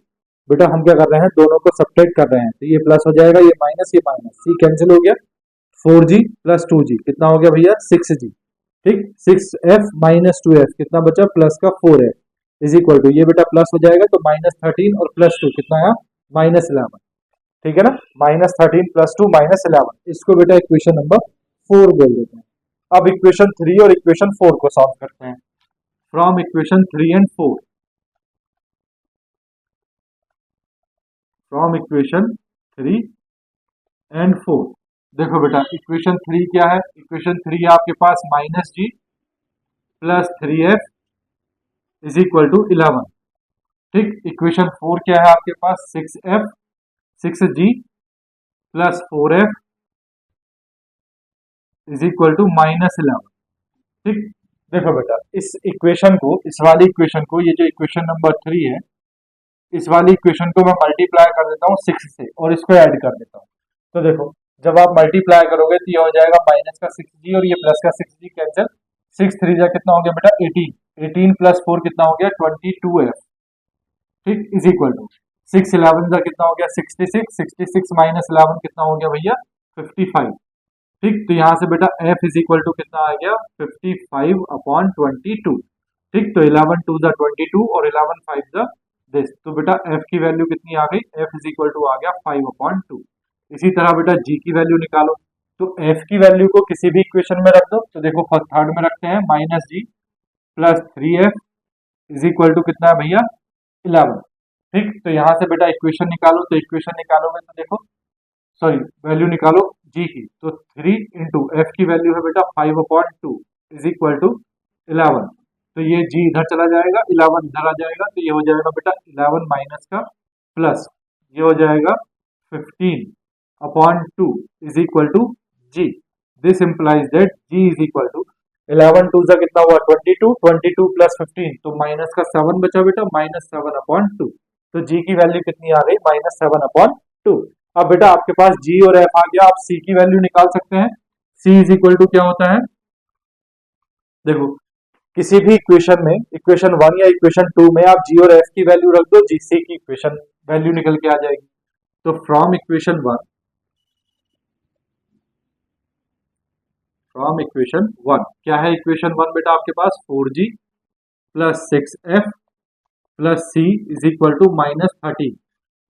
बेटा हम क्या कर रहे हैं? दोनों को सब्ट्रैक्ट कर रहे हैं तो ये प्लस हो जाएगा, ये माइनस c कैंसिल हो गया। 4g प्लस 2g कितना हो गया भैया? 6g। ठीक, 6f माइनस 2f कितना बचा? प्लस का 4f इज इक्वल टू, ये बेटा प्लस हो जाएगा तो -13 और प्लस 2 कितना आया? -11। ठीक है ना, -13 प्लस 2 -11। इसको बेटा इक्वेशन नंबर 4 बोल देते हैं। अब इक्वेशन 3 और इक्वेशन 4 को सॉल्व करते हैं। From equation 3 and 4, from equation 3 and 4, देखो बेटा इक्वेशन 3 क्या है? इक्वेशन 3 है आपके पास minus G plus 3f is equal to 11। ठीक, इक्वेशन 4 क्या है आपके पास? 6f 6g plus 4f is equal to -11। ठीक, देखो बेटा इस इक्वेशन को, इस वाली इक्वेशन को, ये जो इक्वेशन नंबर 3 है, इस वाली इक्वेशन को मैं मल्टीप्लाई कर देता हूँ 6 से और इसको ऐड कर देता हूँ। तो देखो जब आप मल्टीप्लाई करोगे तो ये हो जाएगा माइनस का 6g और ये प्लस का 6g कैंसिल, 6 3 जा कितना हो गया बेटा 18, 18 प्लस 4 कितना हो गया 22f। ठीक, इज इक्वल टू 6 11 जा कितना हो गया 66, 66 माइनस 11 कितना हो गया भैया 55। ठीक, तो यहाँ से बेटा f इज इक्वल टू कितना आ गया 55/22। ठीक, तो 11 2 जा 22 और 11 5 जा दिस, तो बेटा f की वैल्यू कितनी आ गई, f इज इक्वल टू आ गया 5/2। इसी तरह बेटा g की वैल्यू निकालो, तो f की वैल्यू को किसी भी इक्वेशन में रख दो। तो देखो फर्स्ट थर्ड में रखते हैं, -g plus 3f is equal to कितना है भैया 11। ठीक, तो यहाँ से बेटा इक्वेशन निकालो, तो इक्वेशन निकालोगे तो देखो सॉरी वैल्यू निकालो g की, तो 3 इंटू एफ की वैल्यू है बेटा 5/2 इज इक्वल टू 11। तो ये g इधर चला जाएगा, 11 इधर आ जाएगा, तो ये हो जाएगा बेटा 11 माइनस का प्लस ये हो जाएगा 15/2 is equal to g। This implies that g is equal to 11 2 जा कितना हुआ 22, 22 प्लस 15 तो माइनस का 7 बचा बेटा -7/2। तो g की वैल्यू कितनी आ गई -7/2। अब बेटा आपके पास g और f आ गया, आप c की वैल्यू निकाल सकते हैं। c इज इक्वल टू क्या होता है, देखो किसी भी इक्वेशन में, इक्वेशन 1 या इक्वेशन 2 में आप g और f की वैल्यू रख दो, जी c की इक्वेशन वैल्यू निकल के आ जाएगी। तो फ्रॉम इक्वेशन 1 क्या है इक्वेशन 1 बेटा आपके पास 4g plus 6f plus c is equal to -13।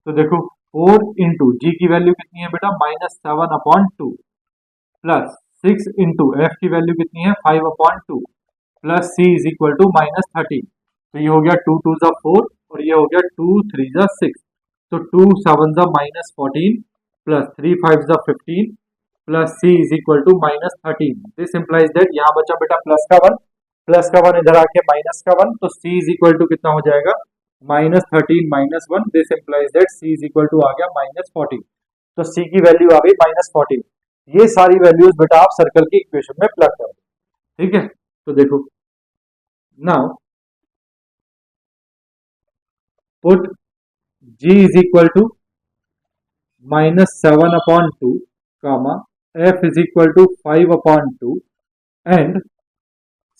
तो देखो 4 इंटू जी की वैल्यू कितनी है बेटा -7/2 प्लस 6 इंटू एफ की वैल्यू कितनी है 5/2 plus c is equal to -13। तो ये हो गया 2 2 जा 4 और ये हो गया 2 3 जा 6। तो 2 7 जा -14 प्लस 3 5 जा 15 plus c is equal to -13। This implies that यहाँ बचा बेटा प्लस का 1, प्लस का 1 इधर आके माइनस का 1, तो सी इज इक्वल टू कितना हो जाएगा -13 -1। This implies that C is equal to आ गया -14। तो सी की वैल्यू आ गई -14। ये सारी वैल्यूज बेटा आप सर्कल की इक्वेशन में प्लग कर दो। ठीक है, तो देखो now put g is equal to -7/2 comma f is equal to 5/2 and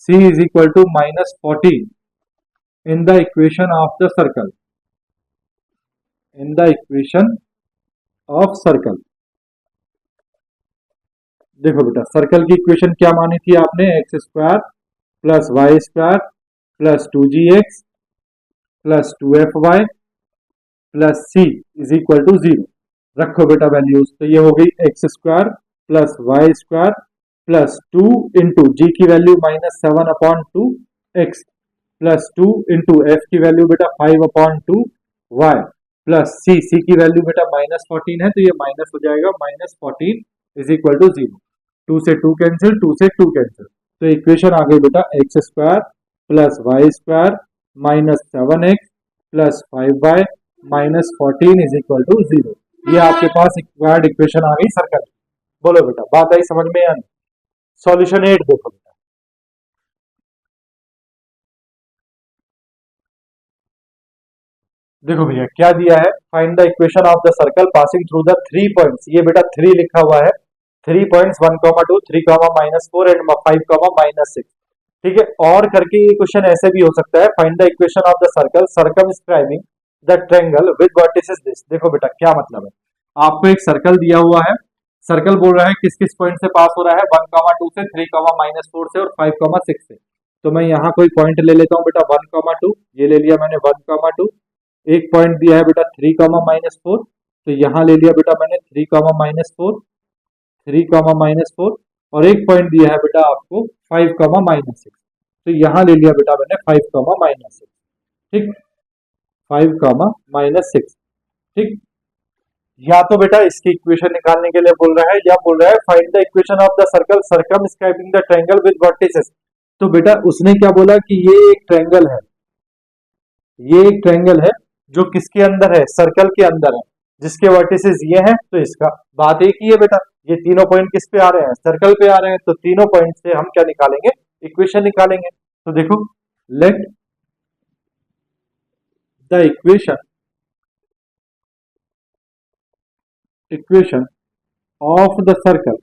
c is equal to -14 in the equation of the circle, in the equation of circle। देखो बेटा सर्कल की इक्वेशन क्या मानी थी आपने, x² plus y² plus 2gx plus 2fy plus c is equal to 0। रखो बेटा values, तो ये हो गई x² plus y² plus 2 into जी की value -7/2 x plus 2 into f की वैल्यू बेटा 5/2 y प्लस सी की वैल्यू बेटा -14 है, तो ये माइनस हो जाएगा -14 इज इक्वल टू 0। 2 से 2 कैंसिल, 2 से 2 कैंसिल, तो इक्वेशन आ गई बेटा x² plus y² -7x plus 5y -14 is equal to 0। ये आपके पास इक्वायर्ड इक्वेशन आ गई सर्कल। बोलो बेटा बात आई समझ में या नहीं। सॉल्यूशन 8 देखो बेटा, देखो भैया क्या दिया है, find the equation of the circle passing through the 3 points. ये बेटा 3 लिखा हुआ है, 3 पॉइंट्स 1, 2, 3, -4 एंड 5, -6। ठीक है, और करके ये क्वेश्चन ऐसे भी हो सकता है, find the equation of the circle circumscribing the triangle with vertices this. देखो बेटा क्या मतलब है, आपको एक सर्कल दिया हुआ है, सर्कल बोल रहा है किस किस पॉइंट से पास हो रहा है 1, 2 से, 3, -4 से और 5, 6 से। तो मैं यहाँ कोई पॉइंट ले लेता हूँ बेटा 1, 2, ये ले लिया मैंने 1, 2। एक पॉइंट दिया है बेटा 3, -4, तो यहाँ ले लिया बेटा मैंने 3, -4, 3, -4 और एक पॉइंट दिया है बेटा आपको 5, -6, तो यहाँ ले लिया बेटा मैंने 5, -6। ठीक, 5, -6। ठीक, या तो बेटा इसकी इक्वेशन निकालने के लिए बोल रहा है या बोल रहा है find the equation of the circle circumscribing the triangle with vertices. तो बेटा उसने क्या बोला कि ये एक ट्रायंगल है, ये एक ट्रायंगल है जो किसके अंदर है, सर्कल के अंदर है। जिसके वर्टिसेस ये हैं तो इसका बात एक ही है बेटा। ये तीनों पॉइंट किस पे आ रहे हैं, सर्कल पे आ रहे हैं, तो तीनों पॉइंट से हम क्या निकालेंगे, इक्वेशन निकालेंगे। तो देखो, let the equation of the circle,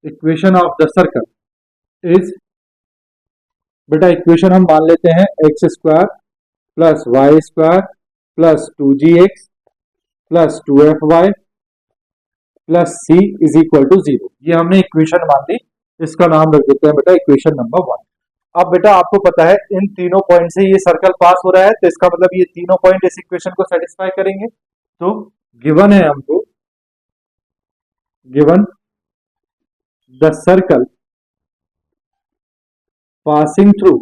equation of the circle is, बेटा इक्वेशन हम मान लेते हैं x square plus Y square plus 2gx plus 2fy plus c is equal to 0। ये हमने इक्वेशन मान ली, इसका नाम रख देते हैं बेटा इक्वेशन नंबर 1। अब बेटा आपको पता है इन तीनों पॉइंट से ये सर्कल पास हो रहा है, तो इसका मतलब ये तीनों पॉइंट इस इक्वेशन को सेटिस्फाई करेंगे। तो गिवन है हमको, given the circle passing through,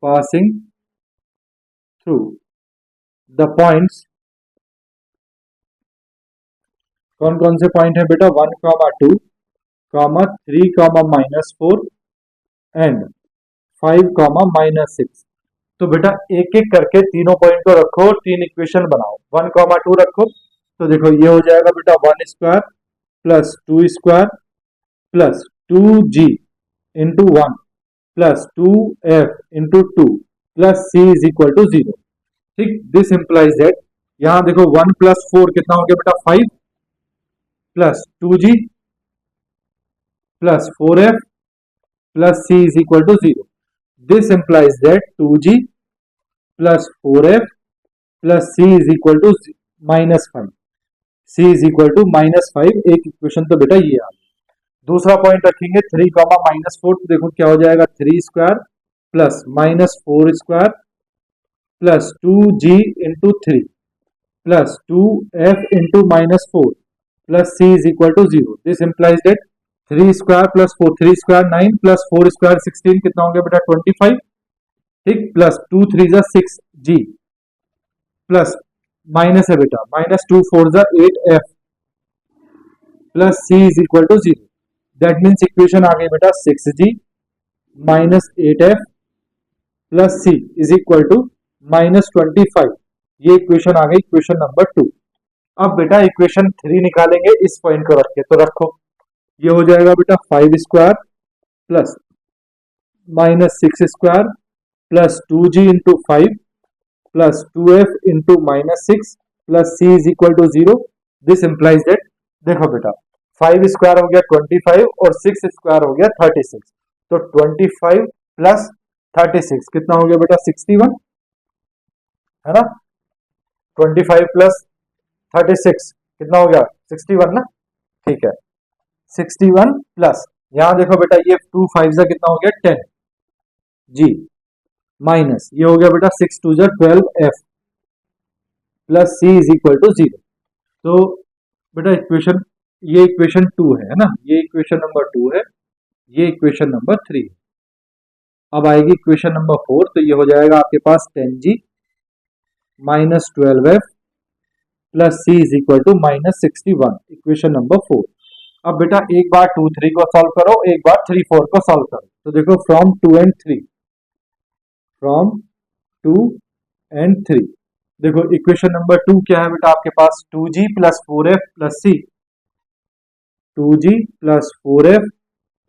passing through the points, कौन कौन से पॉइंट है बेटा, 1, 2, 3, -4 एंड 5, -6। तो बेटा एक एक करके तीनों पॉइंट को रखो और तीन इक्वेशन बनाओ। 1, 2 रखो, तो देखो ये हो जाएगा बेटा 1 square plus 2 square plus 2g/1 plus 2f/2 plus c is equal to 0। ठीक, दिस इंप्लाइज दैट, यहां देखो 1 + 4 कितना हो गया बेटा 5 plus 2g plus 4f plus c is equal to 0। This implies that 2g plus 4f plus c is equal to -5, c is equal to -5। एक equation तो बेटा ये आ गई। दूसरा पॉइंट रखेंगे 3, -4, तो देखो क्या हो जाएगा 3 square plus -4 square plus 2g/3 plus 2f/-4 plus c is equal to 0। This implies that 3 square plus 4, 3 square 9 plus 4 square 16, कितना हो गया बेटा 25। ठीक, प्लस 2 3 जा 6 g प्लस माइनस है बेटा -2 4 जा 8f plus c is equal to 0। That means equation आ गई बेटा 6g -8f plus c is equal to -25। ये इक्वेशन आ गई इक्वेशन नंबर 2। अब बेटा इक्वेशन 3 निकालेंगे इस पॉइंट को रख के, तो रखो ये हो जाएगा बेटा 5 square plus -6 square plus 2g/5 plus 2f/-6 plus c is equal to 0। This implies that, देखो बेटा 5 स्क्वायर हो गया 25 और 6 स्क्वायर हो गया 36, तो 25 प्लस 36 कितना हो गया बेटा 61, है ना। 25 प्लस 36 कितना हो गया 61 ना, ठीक है। 61 प्लस, यहां देखो बेटा ये 2 5 जा कितना हो गया 10 जी माइनस ये हो गया बेटा 6 2 जा 12 f plus c is equal to 0। तो बेटा इक्वेशन, ये इक्वेशन 2 है ना, ये इक्वेशन नंबर 2 है, ये इक्वेशन नंबर 3 है। अब आएगी इक्वेशन नंबर 4, तो ये हो जाएगा आपके पास 10g minus 12f plus c is equal to -61, equation number 4। अब बेटा एक बार 2 3 को सॉल्व करो, एक बार 3 4 को सॉल्व करो। तो देखो फ्रॉम 2 एंड 3, फ्रॉम 2 एंड 3, देखो इक्वेशन नंबर 2 क्या है बेटा आपके पास 2g plus 4f plus c, 2g plus 4f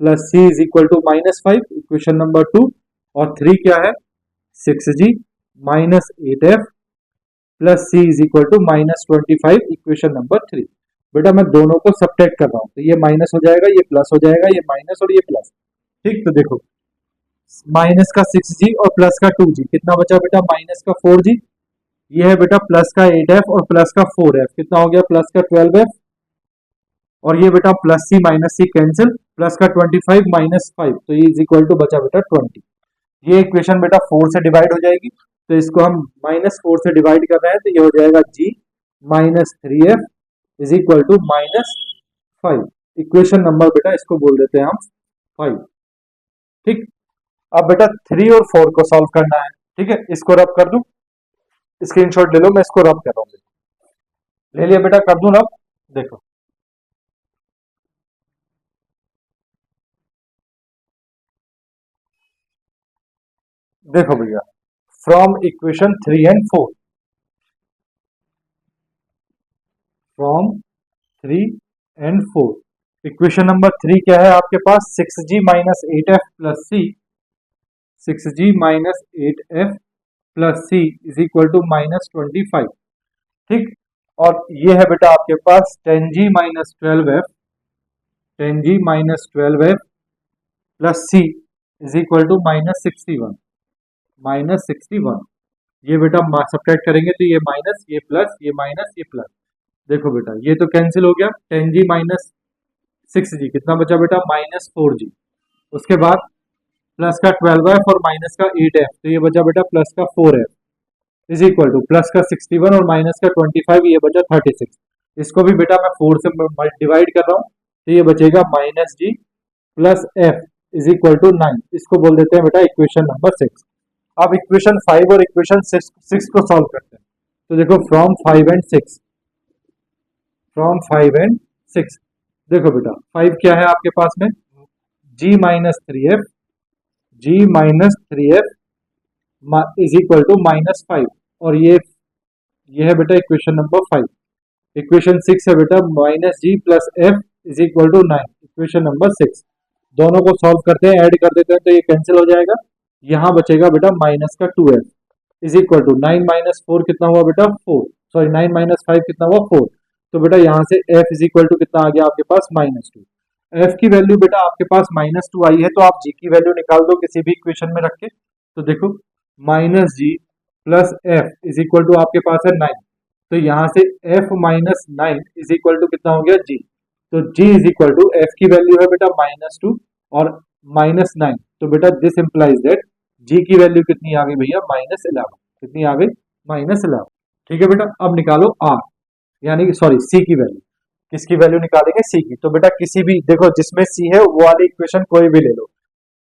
plus c is equal to -5, equation number 2। और 3 क्या है 6g minus 8f plus c is equal to -25, equation number 3। बेटा मैं दोनों को सब्ट्रैक्ट कर रहा हूं, तो ये माइनस हो जाएगा, ये प्लस हो जाएगा, ये माइनस और ये प्लस। ठीक, तो देखो माइनस का 6g और प्लस का 2g कितना बचा बेटा माइनस का 4g, ये है बेटा प्लस का 8f और प्लस का 4f कितना हो गया प्लस का 12f, और ये बेटा plus c minus c cancel, plus का 25 माइनस 5, तो ये इज इक्वल टू बचा बेटा 20। ये इक्वेशन बेटा 4 से डिवाइड हो जाएगी, तो इसको हम -4 से डिवाइड कर रहे हैं, तो ये हो जाएगा g minus 3f is equal to -5। Equation number बेटा इसको बोल देते हैं हम 5। ठीक, अब बेटा 3 और 4 को सॉल्व करना है। ठीक है, इसको रब कर दूं, स्क्रीनशॉट ले लो, मैं इसको रब कर रहा हूं, ले लिया बेटा, कर दूं रब, देखो देखो भैया from equation 3 and 4, from 3 and 4। Equation number 3 क्या है आपके पास, 6g-8f+c, 6g-8f+c is equal to -25। ठीक, और ये है बेटा आपके पास 10g-12f, 10g-12f+c is equal to -61, -61। ये बेटा सब्ट्रैक्ट करेंगे तो ये माइनस, ये प्लस, ये माइनस, ये प्लस। देखो बेटा ये तो कैंसिल हो गया, 10g माइनस 6g कितना बचा बेटा, -4g। उसके बाद प्लस का 12f और माइनस का 8f, तो ये बचा बेटा प्लस का 4f is equal two plus का 61 और माइनस का 25, ये बचा 36। इसको भी बेटा मैं 4 से डिवाइड कर रहा हूँ, तो ये बचेगा -g plus f is equal to 9। इसको बोल देते हैं बेटा इक्वेशन नंबर 6। अब इक्वेशन 5 और इक्वेशन 6 को सॉल्व करते हैं। तो देखो फ्रॉम 5 and 6, फ्रॉम 5 and 6, देखो बेटा 5 क्या है आपके पास में, g-3f, g-3f is equal to -5, और ये है बेटा इक्वेशन नंबर 5। इक्वेशन 6 है बेटा -g plus f is equal to 9, equation number 6। दोनों को सॉल्व करते हैं, ऐड कर देते हैं तो ये कैंसिल हो जाएगा। यहाँ बचेगा बेटा माइनस का 2f इज इक्वल टू 9 - 4 कितना हुआ बेटा 4, सॉरी 9 - 5 कितना हुआ 4। तो बेटा यहाँ से f इज इक्वल टू कितना आ गया आपके पास -2। f की वैल्यू बेटा आपके पास -2 आई है, तो आप g की वैल्यू निकाल दो किसी भी इक्वेशन में रख के। तो देखो -g plus f is equal to आपके पास है 9, तो यहाँ से f - 9 इज इक्वल टू कितना हो गया g। तो g is equal to f की वैल्यू है बेटा -2 और -9, तो बेटा दिस इंप्लाइज दैट g की वैल्यू कितनी आ गई भैया -11, कितनी आ गई -11। ठीक है बेटा, अब निकालो r, यानी कि सॉरी c की वैल्यू। किसकी वैल्यू निकालेंगे, c की। तो बेटा किसी भी, देखो जिसमें c है वो वाली इक्वेशन कोई भी ले लो,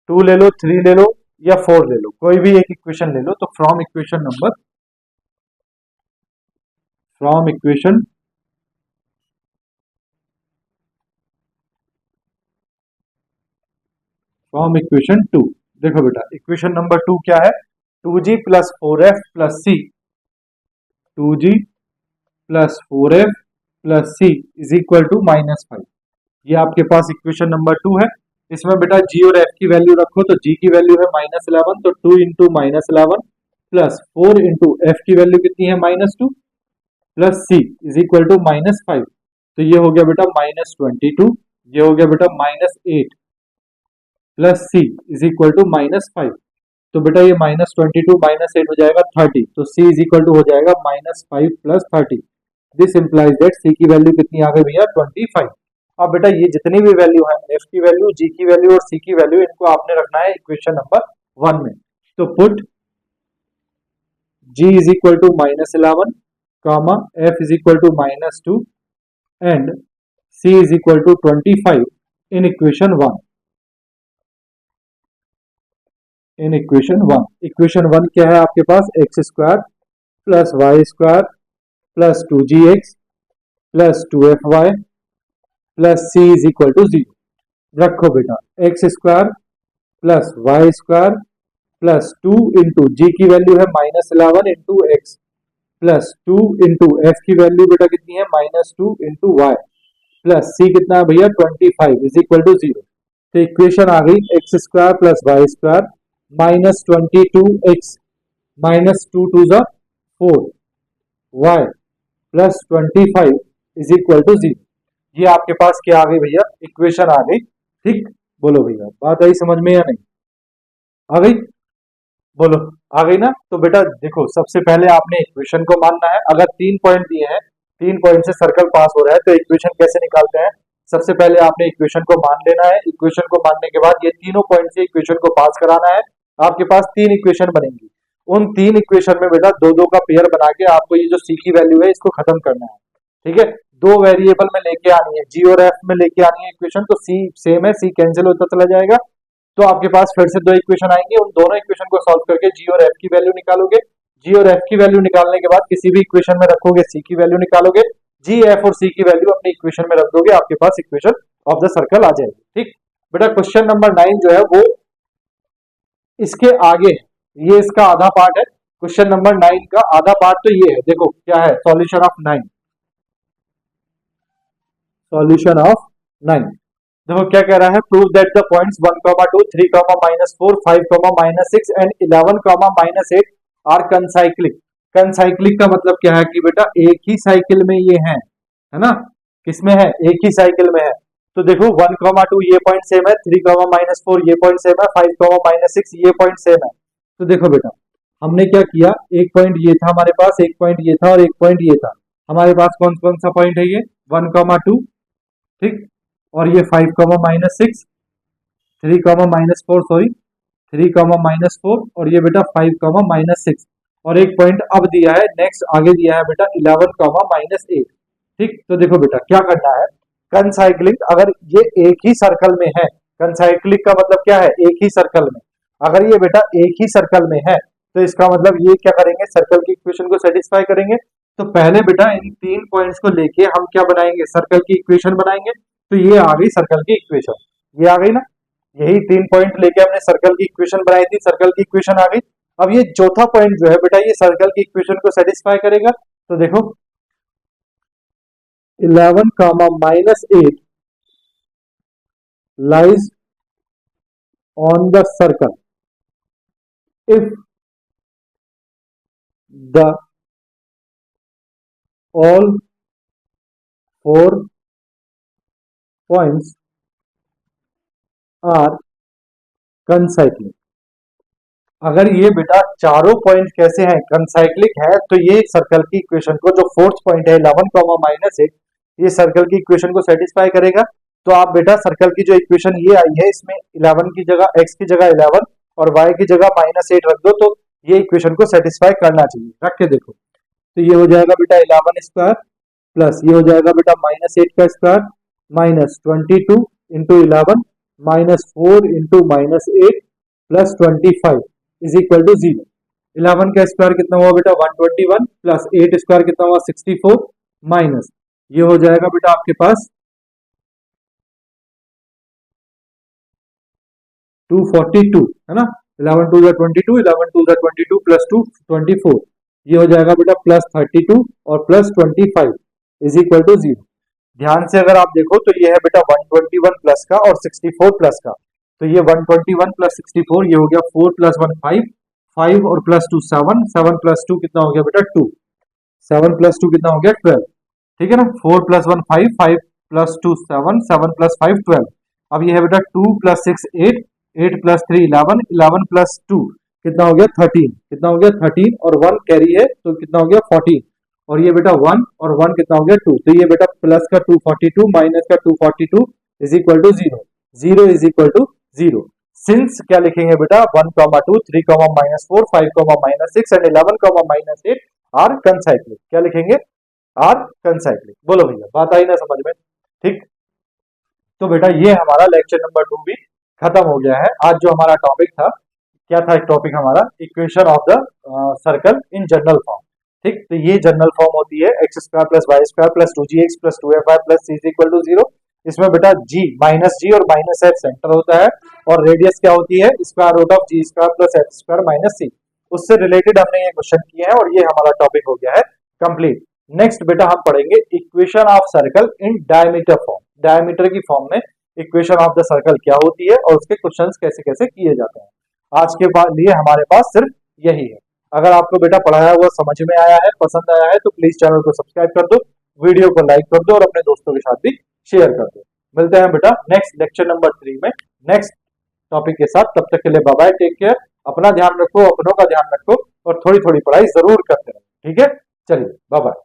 2 ले लो, 3 ले लो या 4 ले लो, कोई भी एक इक्वेशन ले लो। तो from equation number, from equation from equation 2, देखो बेटा इक्वेशन नंबर 2 क्या है, 2g plus 4f plus c, 2g plus 4f plus c is equal to -5। ये आपके पास इक्वेशन नंबर 2 है। इसमें बेटा g और f की वैल्यू रखो, तो g की वैल्यू है -11, तो 2 इंटू -11 प्लस 4 इंटू f की वैल्यू कितनी है -2 plus c is equal to -5। तो ये हो गया बेटा -22, ये हो गया बेटा -8 plus c is equal to -5। तो बेटा ये -22 -8 हो जाएगा 30, तो c इज इक्वल टू हो जाएगा -5 plus 30। This implies that c की वैल्यू कितनी आ गई भैया 25। अब बेटा ये जितनी भी वैल्यू है, f की वैल्यू, g की वैल्यू और c की वैल्यू, इनको आपने रखना है इक्वेशन नंबर 1 में। तो put g is equal to -11, comma f is equal to -2 and c is equal to 25 in equation 1। In equation 1, equation 1 क्या है आपके पास, x² plus y² plus 2gx plus 2fy plus c is equal to 0। रखो बेटा x² plus y² plus 2 into जी की value है -11 into x plus 2 into f की value बेटा कितनी है -2 इंटू वाई प्लस सी कितना है भैया 25 इज इक्वल टू 0। तो इक्वेशन आ गई x² plus y² -22x minus 2 to ज़ा 4 y plus 25 is equal to 0। ये आपके पास क्या आ गई भैया, इक्वेशन आ गई। ठीक, बोलो भैया बात आई समझ में या नहीं आ गई, बोलो आ गई ना। तो बेटा देखो सबसे पहले आपने इक्वेशन को मानना है। अगर 3 पॉइंट दिए हैं, 3 पॉइंट से सर्कल पास हो रहा है, तो इक्वेशन कैसे निकालते हैं, सबसे पहले आपने इक्वेशन को मान लेना है। इक्वेशन को मानने के बाद ये तीनों पॉइंट से इक्वेशन को पास कराना है। आपके पास 3 इक्वेशन बनेंगी, उन 3 इक्वेशन में बेटा 2-2 का पेयर बना के आपको ये जो सी की वैल्यू है इसको खत्म करना है। ठीक है, 2 वेरिएबल में लेके आनी है, जी और एफ में लेके आनी है इक्वेशन। तो सी सेम है, सी कैंसिल होता चला जाएगा, तो आपके पास फिर से 2 इक्वेशन आएंगे। उन दोनों इक्वेशन को सॉल्व करके जी और एफ की वैल्यू निकालोगे। जी और एफ की वैल्यू निकालने के बाद किसी भी इक्वेशन में रखोगे, सी की वैल्यू निकालोगे, जी एफ और सी की वैल्यू अपनी इक्वेशन में रख दोगे, आपके पास इक्वेशन ऑफ द सर्कल आ जाएगी। ठीक बेटा, क्वेश्चन नंबर 9 जो है वो इसके आगे है, ये इसका आधा पार्ट है। क्वेश्चन नंबर 9 का आधा पार्ट तो ये है। देखो क्या है, सॉल्यूशन ऑफ 9, सॉल्यूशन ऑफ 9। देखो क्या कह रहा है, prove that the points 1, 2, 3, -4, 5, -6 and 11, -8 are concyclic. Concyclic का मतलब क्या है कि बेटा एक ही साइकिल में ये है ना, किसमें है, एक ही साइकिल में है। तो देखो 1, 2 ये पॉइंट सेम है, 3, -4 ये पॉइंट सेम है, 5, -6 ये पॉइंट सेम है। तो देखो बेटा हमने क्या किया, एक पॉइंट ये था हमारे पास, एक पॉइंट ये था और एक पॉइंट ये था। हमारे पास कौन कौन सा पॉइंट है, ये 1, 2, ठीक, और ये 5, -6, 3, -4 सॉरी, 3, -4 और ये बेटा 5, -6 और एक पॉइंट अब दिया है, नेक्स्ट आगे दिया है बेटा 11, -8। ठीक, तो देखो बेटा क्या करना है, कंसाइक्लिक अगर ये एक ही सर्कल में है, कंसाइक्लिक का मतलब क्या है, एक ही सर्कल में, अगर ये बेटा एक ही सर्कल में है तो इसका मतलब ये क्या करेंगे, सर्कल की इक्वेशन को सेटिस्फाई करेंगे। तो पहले बेटा इन 3 पॉइंट्स को लेके हम क्या बनाएंगे, सर्कल की इक्वेशन बनाएंगे। तो ये आ गई सर्कल की इक्वेशन, ये आ गई ना, यही 3 पॉइंट लेके हमने सर्कल की इक्वेशन बनाई थी, सर्कल की इक्वेशन आ गई। अब ये चौथा पॉइंट जो है बेटा ये सर्कल की इक्वेशन को सेटिस्फाई करेगा। तो देखो 11, -8 lies on the circle if the all 4 points are concyclic। अगर ये बेटा चारों पॉइंट कैसे हैं, कंसाइक्लिक है, तो ये सर्कल की इक्वेशन को, जो फोर्थ पॉइंट है 11, -8 ये सर्कल की इक्वेशन को सेटिस्फाई करेगा। तो आप बेटा सर्कल की जो इक्वेशन ये आई है, इसमें 11 की जगह, x की जगह 11 और y की जगह -8 रख दो, तो ये इक्वेशन को सेटिस्फाई करना चाहिए। रख के देखो, तो ये हो जाएगा बेटा 11 स्क्वायर प्लस ये हो जाएगा बेटा -8 का square -22 into 11 -4 into -8 plus 25 is equal to 0। 11 का स्क्वायर कितना हुआ बेटा 121 प्लस 8 स्क्वायर कितना हुआ 64 माइनस ये हो जाएगा बेटा आपके पास 242, है ना, 11 2 22, 11 2 22 प्लस 2 24, ये हो जाएगा बेटा प्लस 32 और प्लस 25 इज इक्वल टू 0। ध्यान से अगर आप देखो तो ये है बेटा 121 प्लस का और 64 प्लस का। तो ये 121 प्लस 64 ये हो गया 4 प्लस 1 5, 5 और प्लस 2 7, 7 प्लस 2 कितना हो गया बेटा 2, 7 प्लस 2 कितना हो गया 12। ठीक है ना, 4 प्लस 1 5, 5 प्लस 2 7, 7 प्लस 5 12। अब ये है बेटा 2 प्लस 6 8, 8 प्लस 3 11, 11 प्लस 2 कितना हो गया 13, कितना हो गया 13 और 1 कैरी है तो कितना हो गया 14 और ये बेटा 1 और 1 कितना हो गया 2। तो ये बेटा प्लस का 242 माइनस का 242 is equal to 0, 0 is equal to 0। Since क्या लिखेंगे बेटा 1, 2, 3, -4, 5, -6 एंड 11, -8 आर कंसाइक्लिक। क्या लिखेंगे, आर कंसाइक्लिक। बोलो भैया बात आई ना समझ में। ठीक, तो बेटा ये हमारा लेक्चर नंबर 2 भी खत्म हो गया है। आज जो हमारा टॉपिक था, क्या था टॉपिक हमारा, equation of the circle in general form. ठीक, तो ये जनरल फॉर्म होती है x² plus Y square plus 2gx plus 2fy plus c is equal to 0। इसमें बेटा g माइनस जी और माइनस एफ सेंटर होता है और रेडियस क्या होती है square root of g² plus f² minus c। उससे रिलेटेड हमने ये क्वेश्चन किए हैं और ये हमारा टॉपिक हो गया है कंप्लीट। नेक्स्ट बेटा हम पढ़ेंगे equation of circle in diameter form. Diameter की फॉर्म में इक्वेशन ऑफ द सर्कल क्या होती है और उसके क्वेश्चंस कैसे कैसे किए जाते हैं। आज के लिए हमारे पास सिर्फ यही है। अगर आपको बेटा पढ़ाया हुआ समझ में आया है, पसंद आया है, तो प्लीज चैनल को सब्सक्राइब कर दो, वीडियो को लाइक कर दो और अपने दोस्तों के साथ भी शेयर कर दो। मिलते हैं बेटा नेक्स्ट लेक्चर नंबर 3 में नेक्स्ट टॉपिक के साथ। तब तक के लिए बाय बाय, टेक केयर, अपना ध्यान रखो, अपनों का ध्यान रखो और थोड़ी थोड़ी पढ़ाई जरूर करते रहो। ठीक है, चलिए बाय बाय।